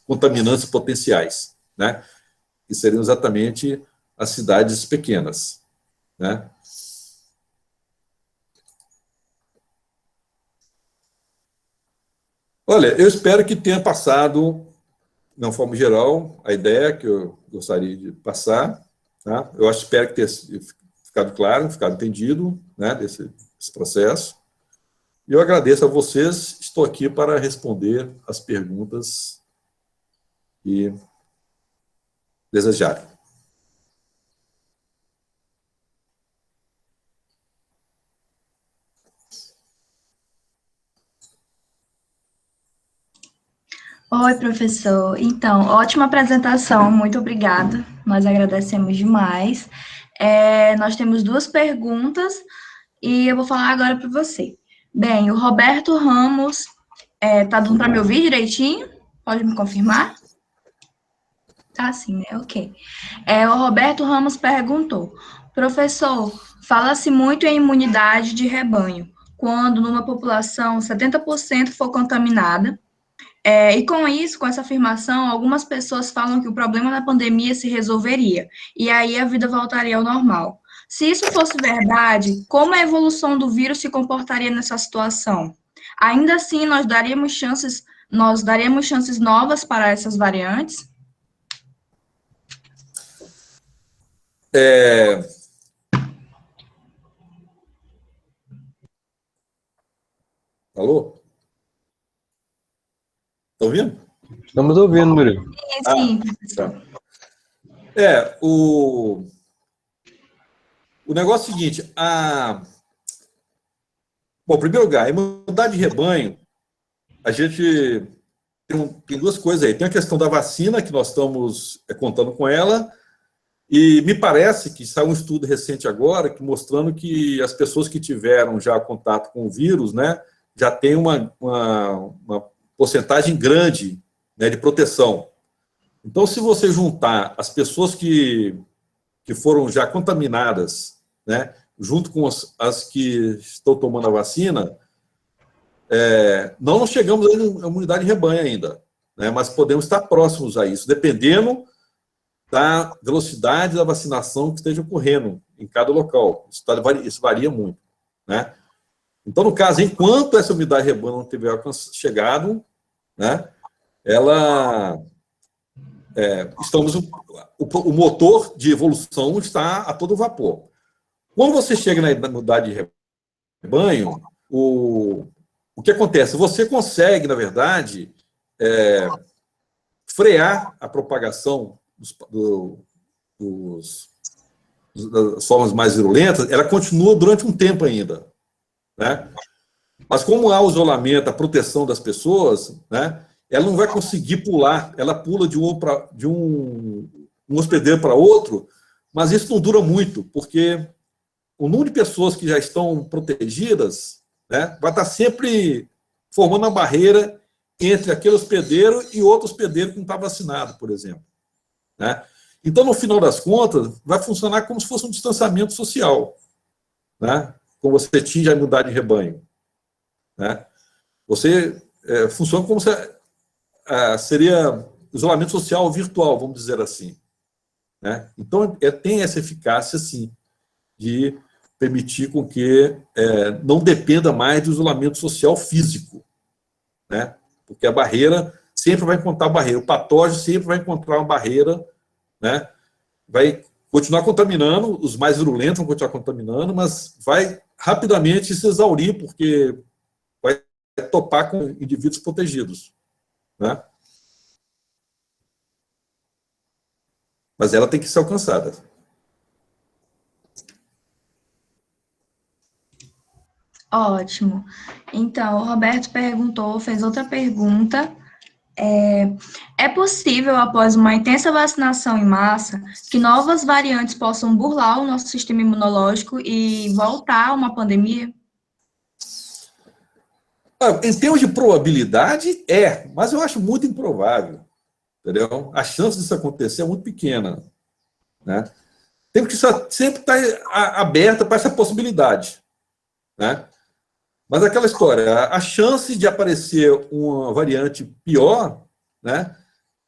contaminantes potenciais, né? Que seriam exatamente as cidades pequenas, né? Olha, eu espero que tenha passado, de uma forma geral, a ideia que eu gostaria de passar, tá? Espero que tenha ficado claro, ficado entendido, né, desse processo. E eu agradeço a vocês, estou aqui para responder as perguntas que desejarem. Oi, professor. Então, ótima apresentação, muito obrigada. Nós agradecemos demais. Nós temos duas perguntas e eu vou falar agora para você. Bem, o Roberto Ramos, tá dando para me ouvir direitinho? Pode me confirmar? Tá sim, né? Ok. O Roberto Ramos perguntou: professor, fala-se muito em imunidade de rebanho, quando numa população 70% for contaminada. E com isso, com essa afirmação, algumas pessoas falam que o problema da pandemia se resolveria, e aí a vida voltaria ao normal. Se isso fosse verdade, como a evolução do vírus se comportaria nessa situação? Ainda assim, nós daríamos chances novas para essas variantes? Alô? Estão ouvindo? Estamos ouvindo, Murilo. Sim, professor. Tá. O negócio é o seguinte, bom, em primeiro lugar, a imunidade de rebanho, a gente tem duas coisas aí. Tem a questão da vacina, que nós estamos contando com ela, e me parece que saiu um estudo recente agora, que mostrando que as pessoas que tiveram já contato com o vírus, né, já tem uma porcentagem grande, né, de proteção. Então, se você juntar as pessoas que foram já contaminadas, né, junto com as que estão tomando a vacina, não chegamos à imunidade de rebanho ainda, né, mas podemos estar próximos a isso, dependendo da velocidade da vacinação que esteja ocorrendo em cada local. Isso varia muito, né? Então, no caso, enquanto essa imunidade de rebanho não tiver chegado, né, o motor de evolução está a todo vapor. Quando você chega na imunidade de rebanho, o que acontece? Você consegue, na verdade, frear a propagação das formas mais virulentas. Ela continua durante um tempo ainda, né? Mas como há o isolamento, a proteção das pessoas, né, ela não vai conseguir pular, ela pula de um hospedeiro para outro, mas isso não dura muito, porque o número de pessoas que já estão protegidas, né, vai estar sempre formando uma barreira entre aquele hospedeiro e outro hospedeiro que não está vacinado, por exemplo. Né? Então, no final das contas, vai funcionar como se fosse um distanciamento social, né? Como você atinge a imunidade de rebanho. Né? Você funciona como se seria isolamento social virtual, vamos dizer assim. Né? Então, tem essa eficácia, sim, de permitir com que não dependa mais do isolamento social físico. Né? Porque a barreira sempre vai encontrar barreira. O patógeno sempre vai encontrar uma barreira, né? Vai continuar contaminando, os mais virulentos vão continuar contaminando, mas vai rapidamente se exaurir, porque vai topar com indivíduos protegidos. Né? Mas ela tem que ser alcançada. Ótimo. Então, o Roberto perguntou, fez outra pergunta. É possível, após uma intensa vacinação em massa, que novas variantes possam burlar o nosso sistema imunológico e voltar a uma pandemia? Em termos de probabilidade, mas eu acho muito improvável, entendeu? A chance disso acontecer é muito pequena, né? Tem que sempre estar aberta para essa possibilidade, né? Mas aquela história, a chance de aparecer uma variante pior, né?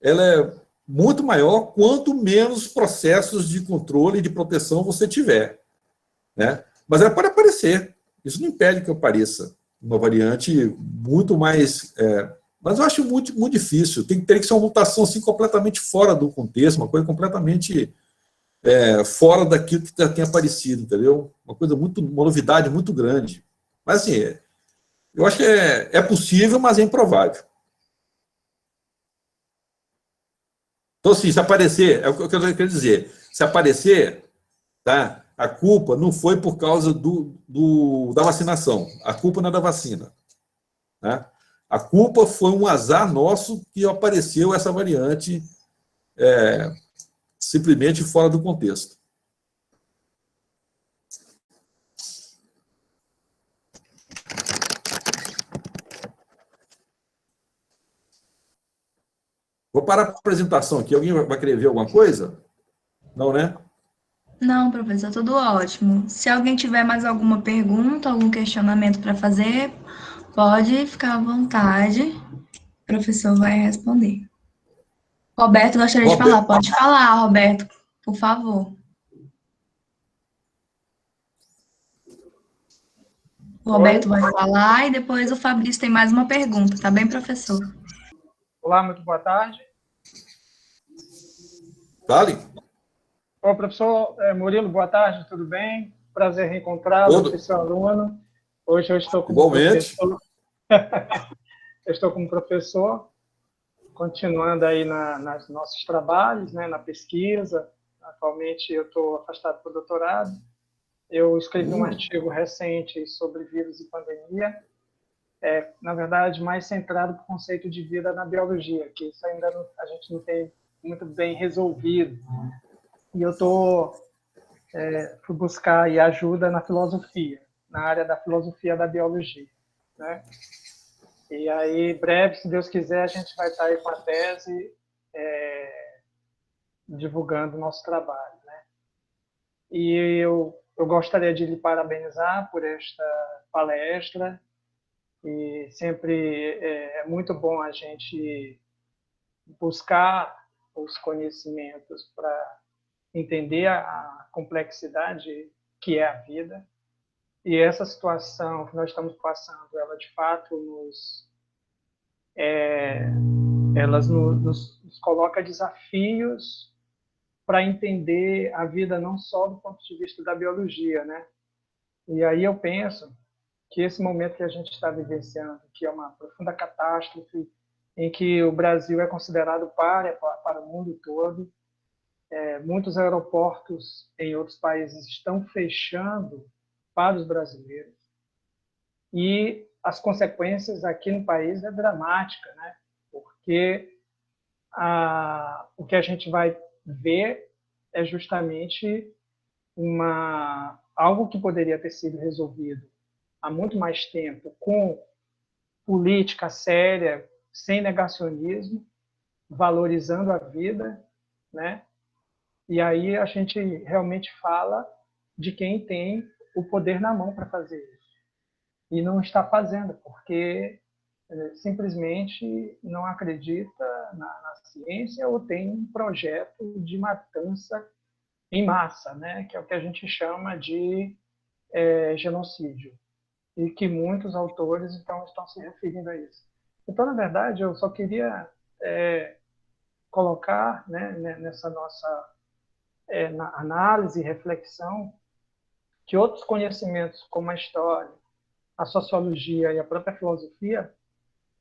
Ela é muito maior quanto menos processos de controle e de proteção você tiver, né? Mas ela pode aparecer. Isso não impede que apareça uma variante muito mais. Mas eu acho muito difícil. Teria que ser uma mutação assim, completamente fora do contexto, uma coisa completamente fora daquilo que já tem aparecido, entendeu? Uma novidade muito grande. Mas assim, eu acho que é possível, mas é improvável. Então, assim, se aparecer, é o que eu quero dizer, se aparecer, tá? A culpa não foi por causa da vacinação, a culpa não é da vacina, né? A culpa foi um azar nosso que apareceu essa variante simplesmente fora do contexto. Vou parar a apresentação aqui. Alguém vai querer ver alguma coisa? Não, né? Não, professor, tudo ótimo. Se alguém tiver mais alguma pergunta, algum questionamento para fazer, pode ficar à vontade. O professor vai responder. Roberto gostaria de falar. Roberto, Pode falar, Roberto, por favor. O Oi, Roberto vai falar e depois o Fabrício tem mais uma pergunta, tá bem, professor? olá, muito boa tarde. fale. Ô, professor Murilo, boa tarde, tudo bem? Prazer reencontrá-lo, fui Todo. seu aluno. Hoje eu estou como Igualmente. professor, eu estou como professor, continuando aí nos nossos trabalhos, né, na pesquisa. Atualmente eu estou afastado por doutorado. Eu escrevi um artigo recente sobre vírus e pandemia, na verdade, mais centrado no conceito de vida na biologia, que isso ainda a gente não tem muito bem resolvido. E eu fui buscar aí ajuda na filosofia, na área da filosofia da biologia, né? E aí, breve, se Deus quiser, a gente vai estar aí com a tese divulgando o nosso trabalho, né? E eu gostaria de lhe parabenizar por esta palestra, e sempre é muito bom a gente buscar os conhecimentos para entender a complexidade que é a vida. E essa situação que nós estamos passando, ela de fato nos coloca desafios para entender a vida não só do ponto de vista da biologia, né? E aí eu penso que esse momento que a gente está vivenciando, que é uma profunda catástrofe, em que o Brasil é considerado pária para o mundo todo, muitos aeroportos em outros países estão fechando para os brasileiros, e as consequências aqui no país é dramática, né? Porque o que a gente vai ver é justamente algo que poderia ter sido resolvido há muito mais tempo com política séria, sem negacionismo, valorizando a vida, né? E aí a gente realmente fala de quem tem o poder na mão para fazer isso. E não está fazendo, porque simplesmente não acredita na ciência ou tem um projeto de matança em massa, né? Que é o que a gente chama de genocídio, e que muitos autores estão se referindo a isso. Então, na verdade, eu só queria colocar, né, nessa nossa na análise e reflexão, que outros conhecimentos, como a história, a sociologia e a própria filosofia,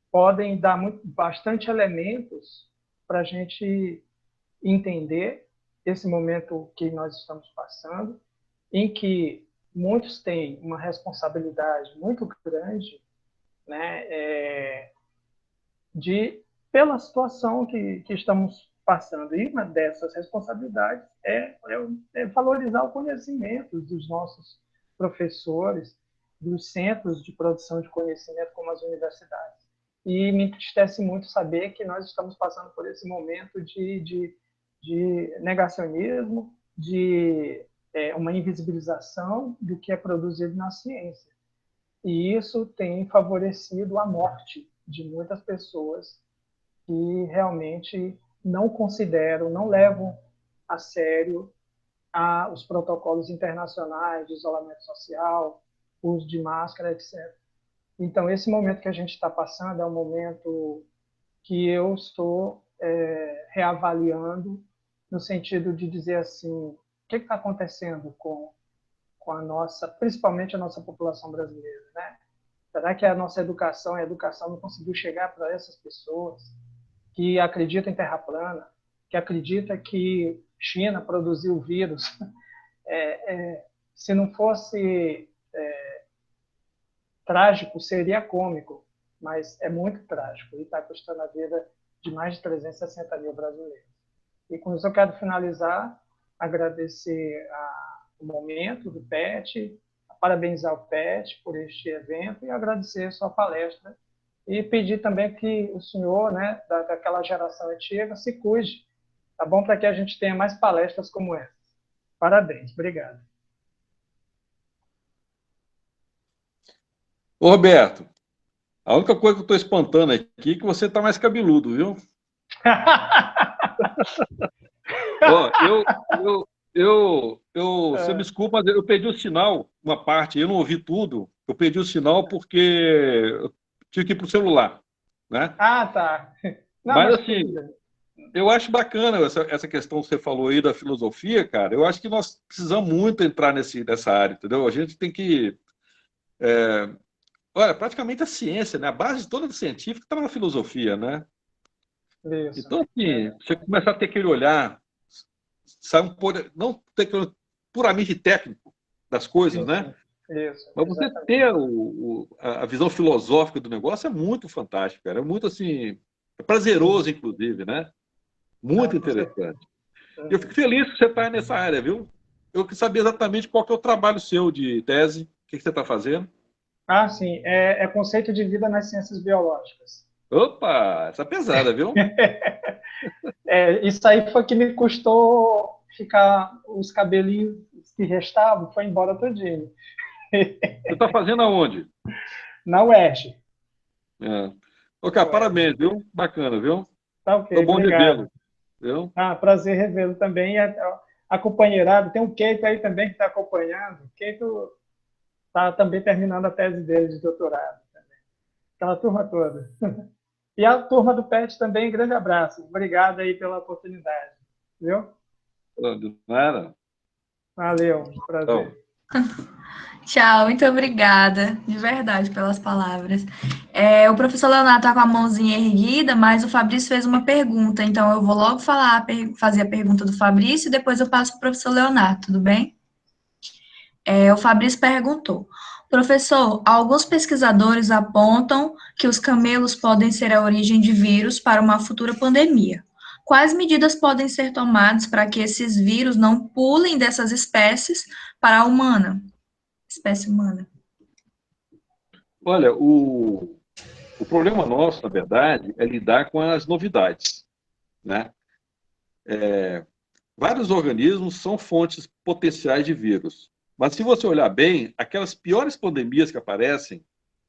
podem dar bastante elementos para a gente entender esse momento que nós estamos passando, em que muitos têm uma responsabilidade muito grande, né, pela situação que estamos passando. E uma dessas responsabilidades é valorizar o conhecimento dos nossos professores, dos centros de produção de conhecimento, como as universidades. E me entristece muito saber que nós estamos passando por esse momento de negacionismo, de uma invisibilização do que é produzido na ciência. E isso tem favorecido a morte de muitas pessoas que realmente não consideram, não levam a sério os protocolos internacionais de isolamento social, uso de máscara, etc. Então, esse momento que a gente está passando é um momento que eu estou reavaliando, no sentido de dizer assim, o que está acontecendo com a nossa, principalmente a nossa população brasileira, né? Será que a nossa educação, a educação não conseguiu chegar para essas pessoas que acreditam em terra plana, que acreditam que China produziu o vírus? Se não fosse trágico, seria cômico, mas é muito trágico e está custando a vida de mais de 360 mil brasileiros. E com isso eu quero finalizar, agradecer o momento do PET, parabenizar o PET por este evento e agradecer a sua palestra e pedir também que o senhor, né, daquela geração antiga, se cuide, tá bom? Para que a gente tenha mais palestras como essa. Parabéns, obrigado. Ô, Roberto, a única coisa que eu estou espantando aqui é que você está mais cabeludo, viu? Você me desculpa, mas eu perdi o sinal, uma parte, eu não ouvi tudo. Eu perdi o sinal porque eu tive que ir para o celular, né? Ah, tá. Não, mas assim, eu acho bacana essa questão que você falou aí da filosofia, cara. Eu acho que nós precisamos muito entrar nessa área, entendeu? A gente tem que... olha, praticamente a ciência, né? A base toda científica está na filosofia, né? Isso. Então, assim, você começar a ter aquele olhar, sabe, não ter aquele puramente técnico das coisas, né? Isso, mas você ter a visão filosófica do negócio é muito fantástico, cara. É muito, assim, é prazeroso, inclusive, né? Muito interessante. Eu fico feliz que você está nessa área, viu? Eu queria saber exatamente qual que é o trabalho seu de tese, o que você está fazendo. Ah, sim, é conceito de vida nas ciências biológicas. Opa, essa é pesada, viu? Isso aí foi que me custou ficar, os cabelinhos que restavam, foi embora todinho. Você está fazendo aonde? Na UERJ. Ok, parabéns, viu? Bacana, viu? Tá ok, Foi bom obrigado. revê-lo. Prazer revê-lo também. A companheirada, tem um Keito aí também que está acompanhando. O Keito está também terminando a tese dele de doutorado. Também. Aquela turma toda. E a turma do PET também, grande abraço. Obrigado aí pela oportunidade. Viu? De nada. Valeu, prazer. Tchau, muito obrigada, de verdade, pelas palavras. O professor Leonardo está com a mãozinha erguida, mas o Fabrício fez uma pergunta, então eu vou logo fazer a pergunta do Fabrício e depois eu passo para o professor Leonardo, tudo bem? O Fabrício perguntou: professor, alguns pesquisadores apontam que os camelos podem ser a origem de vírus para uma futura pandemia. Quais medidas podem ser tomadas para que esses vírus não pulem dessas espécies para a espécie humana? Olha, o problema nosso, na verdade, é lidar com as novidades, né? Vários organismos são fontes potenciais de vírus. Mas se você olhar bem, aquelas piores pandemias que aparecem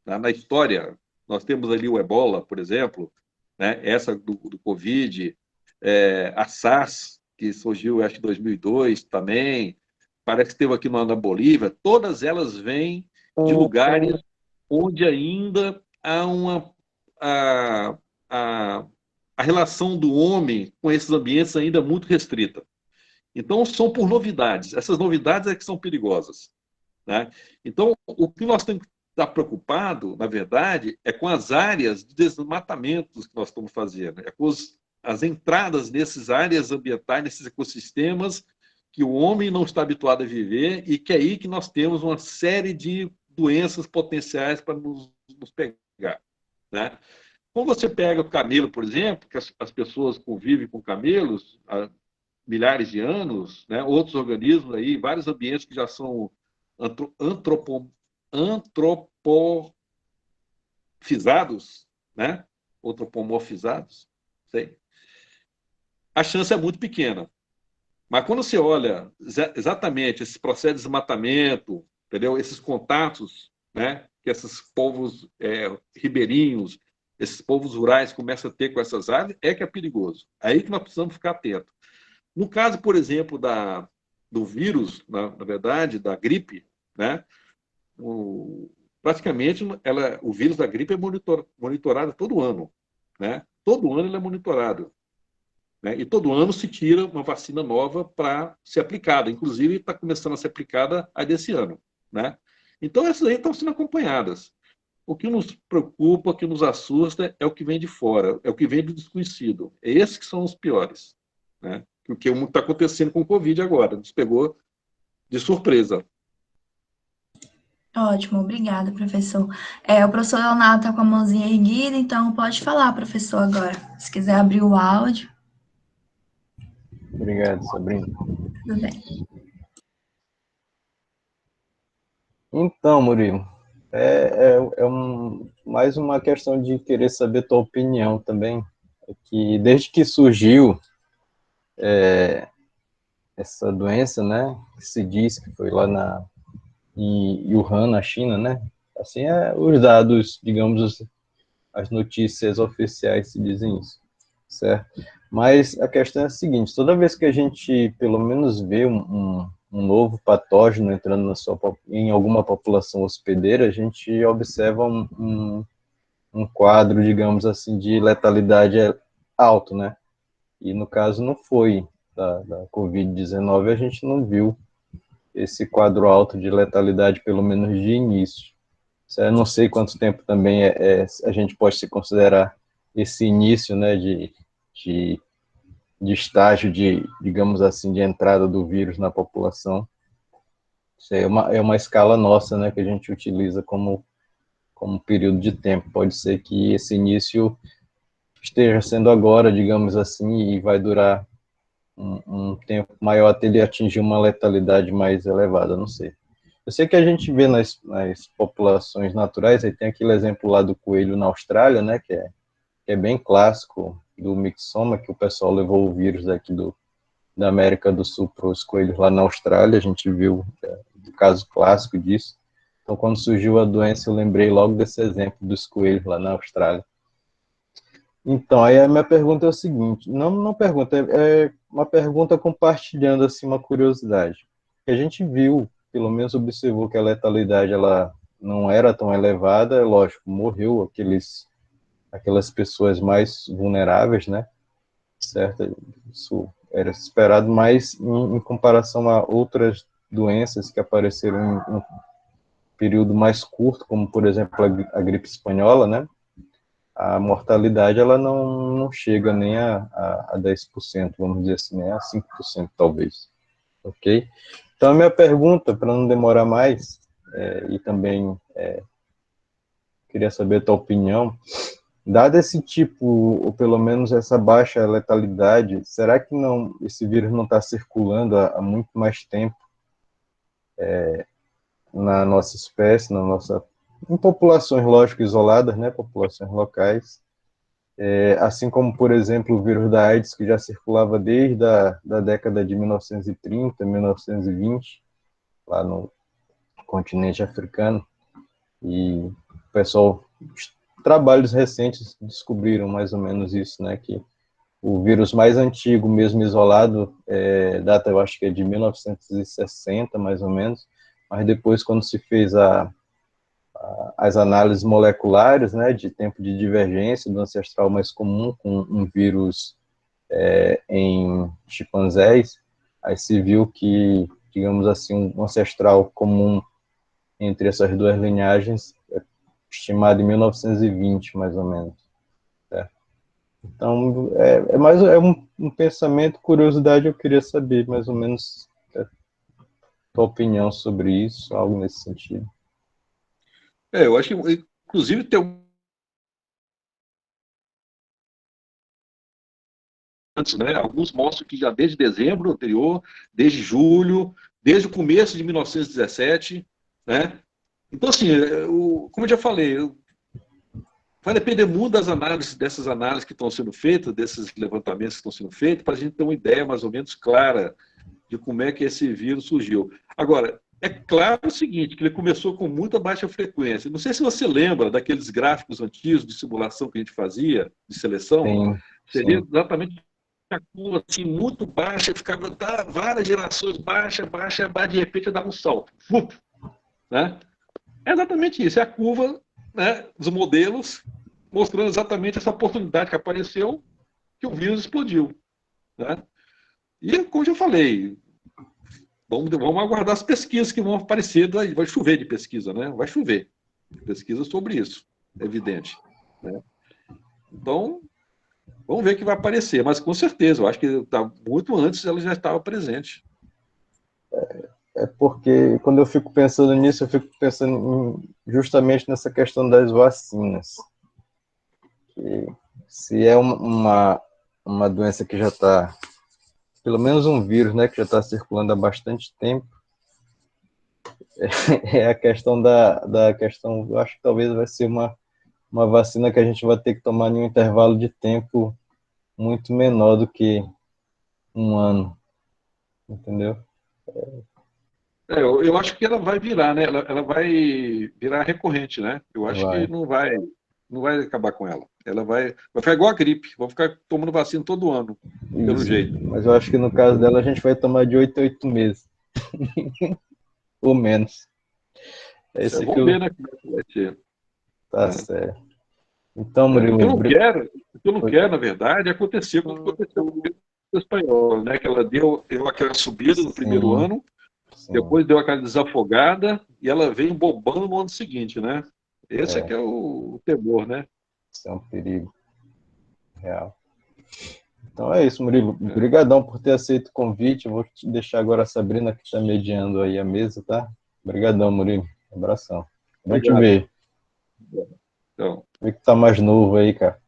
na história, nós temos ali o Ebola, por exemplo, né? Essa do Covid, a SARS, que surgiu, acho que em 2002 também, parece que teve aqui na Bolívia, todas elas vêm de lugares onde ainda há a relação do homem com esses ambientes ainda muito restrita. Então, são por novidades. Essas novidades é que são perigosas, né? Então, o que nós temos que estar preocupado, na verdade, é com as áreas de desmatamento que nós estamos fazendo, é com as entradas nessas áreas ambientais, nesses ecossistemas, que o homem não está habituado a viver e que é aí que nós temos uma série de doenças potenciais para nos pegar, né? Quando você pega o camelo, por exemplo, que as pessoas convivem com camelos há milhares de anos, né? Outros organismos aí, vários ambientes que já são antropofizados, né? Antropomorfizados, sei. A chance é muito pequena. Mas quando você olha exatamente esse processo de desmatamento, entendeu? Esses contatos, né, que esses povos ribeirinhos, esses povos rurais começam a ter com essas áreas, é que é perigoso. É aí que nós precisamos ficar atentos. No caso, por exemplo, do vírus, na verdade, da gripe, né, praticamente o vírus da gripe é monitorado todo ano, né? Todo ano ele é monitorado. Né? E todo ano se tira uma vacina nova para ser aplicada. Inclusive, está começando a ser aplicada a desse ano. Né? Então, essas aí estão sendo acompanhadas. O que nos preocupa, o que nos assusta é o que vem de fora, é o que vem do desconhecido. É esses que são os piores. Né? O que está acontecendo com o Covid agora, nos pegou de surpresa. Ótimo, obrigada, professor. O professor Leonardo está com a mãozinha erguida, então pode falar, professor, agora. Se quiser abrir o áudio. Obrigado, Sabrina. Tudo bem. Então, Murilo, mais uma questão de querer saber tua opinião também. É que desde que surgiu essa doença, né, que se diz que foi lá em Wuhan, na China, né, assim, os dados, digamos, as notícias oficiais se dizem isso, certo? Mas a questão é a seguinte: toda vez que a gente, pelo menos, vê um novo patógeno entrando em alguma população hospedeira, a gente observa um quadro, digamos assim, de letalidade alto, né? E no caso não foi da Covid-19, a gente não viu esse quadro alto de letalidade, pelo menos de início. Eu não sei quanto tempo também a gente pode se considerar esse início, né, de estágio digamos assim, de entrada do vírus na população. Isso é uma escala nossa, né, que a gente utiliza como período de tempo. Pode ser que esse início esteja sendo agora, digamos assim, e vai durar um tempo maior até ele atingir uma letalidade mais elevada, não sei. Eu sei que a gente vê nas populações naturais, aí tem aquele exemplo lá do coelho na Austrália, né, que é bem clássico, do mixoma, que o pessoal levou o vírus daqui da América do Sul para os coelhos lá na Austrália, a gente viu o caso clássico disso. Então, quando surgiu a doença, eu lembrei logo desse exemplo dos coelhos lá na Austrália. Então, aí a minha pergunta é o seguinte, não pergunta, é uma pergunta compartilhando, assim, uma curiosidade. A gente viu, pelo menos observou que a letalidade, ela não era tão elevada, lógico, morreu aquelas pessoas mais vulneráveis, né, certo? Isso era esperado, mas em comparação a outras doenças que apareceram em um período mais curto, como, por exemplo, a gripe espanhola, né, a mortalidade ela não chega nem a 10%, vamos dizer assim, nem a 5%, talvez. Ok? Então, a minha pergunta, para não demorar mais, e também queria saber a tua opinião, dado esse tipo, ou pelo menos essa baixa letalidade, será que esse vírus não está circulando há muito mais tempo na nossa espécie, em populações, lógico, isoladas, né, populações locais, assim como, por exemplo, o vírus da AIDS, que já circulava desde da década de 1930, 1920, lá no continente africano, e o pessoal, trabalhos recentes descobriram mais ou menos isso, né, que o vírus mais antigo, mesmo isolado, data, eu acho que é de 1960, mais ou menos, mas depois, quando se fez as análises moleculares, né, de tempo de divergência do ancestral mais comum com um vírus em chimpanzés, aí se viu que, digamos assim, um ancestral comum entre essas duas linhagens é estimado em 1920, mais ou menos. Certo? Então, é um pensamento, curiosidade, eu queria saber mais ou menos tua opinião sobre isso, algo nesse sentido. Eu acho que, inclusive, tem antes, né? Alguns mostram que já desde dezembro anterior, desde julho, desde o começo de 1917, né? Então, assim, como eu já falei, vai depender muito das análises, dessas análises que estão sendo feitas, desses levantamentos que estão sendo feitos, para a gente ter uma ideia mais ou menos clara de como é que esse vírus surgiu. Agora, é claro o seguinte, que ele começou com muita baixa frequência. Não sei se você lembra daqueles gráficos antigos de simulação que a gente fazia, de seleção, Sim, seria sim. exatamente a curva assim, muito baixa, ficava várias gerações baixa, de repente dava um salto. Né? É exatamente isso, é a curva, né, dos modelos mostrando exatamente essa oportunidade que apareceu, que o vírus explodiu. Né? E, como eu falei, vamos aguardar as pesquisas que vão aparecer, vai chover de pesquisa, né? Vai chover pesquisa sobre isso, é evidente. Né? Então, vamos ver o que vai aparecer, mas com certeza, eu acho que muito antes ela já estava presente. É porque, quando eu fico pensando nisso, eu fico pensando justamente nessa questão das vacinas. Que, se é uma doença que já está, pelo menos um vírus, né, que já está circulando há bastante tempo, é a questão da questão, eu acho que talvez vai ser uma vacina que a gente vai ter que tomar em um intervalo de tempo muito menor do que um ano, entendeu? Eu acho que ela vai virar, né? Ela vai virar recorrente, né? Eu acho que Vai. não vai acabar com ela. Ela vai ficar igual a gripe, vão ficar tomando vacina todo ano, pelo Isso. jeito. Mas eu acho que no caso dela a gente vai tomar de 8 a 8 meses. Ou menos. É isso que Vamos ver, né, como é que vai ser. tá Né? certo. Então, O que eu Murilo, não quero, na verdade, é acontecer como aconteceu com a espanhola, né? Que ela deu aquela subida no primeiro sim, ano, sim, depois deu aquela desafogada e ela veio bombando no ano seguinte, né? Esse é que é o temor, né? isso é um perigo real. Então é isso, Murilo. É. Obrigadão por ter aceito o convite. Eu vou te deixar agora a Sabrina, que está mediando aí a mesa, tá? Obrigadão, Murilo. Abração. Bom te Obrigado. ver. Então, Vê que tá mais novo aí, cara.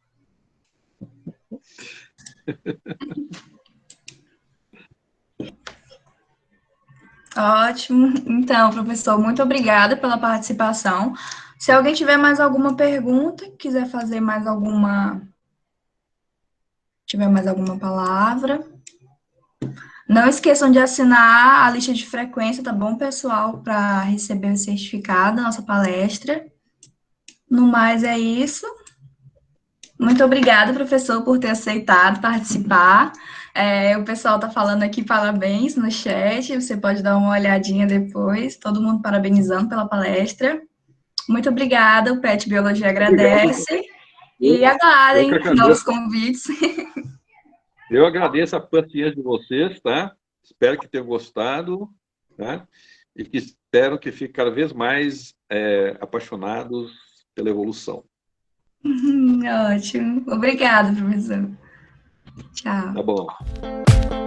Ótimo. Então, professor, muito obrigada pela participação. Se alguém tiver mais alguma pergunta, quiser fazer mais alguma, tiver mais alguma palavra, não esqueçam de assinar a lista de frequência, tá bom, pessoal, para receber o certificado da nossa palestra. No mais, é isso. Muito obrigada, professor, por ter aceitado participar. O pessoal está falando aqui parabéns no chat, você pode dar uma olhadinha depois, todo mundo parabenizando pela palestra. Muito obrigada, o PET Biologia obrigado. agradece e Eu que aguardem novos agradeço. convites. Eu agradeço a paciência de vocês, tá? Espero que tenham gostado, tá? E que espero que fiquem cada vez mais apaixonados pela evolução. Ótimo. Obrigada, professor. Tchau. Tá bom.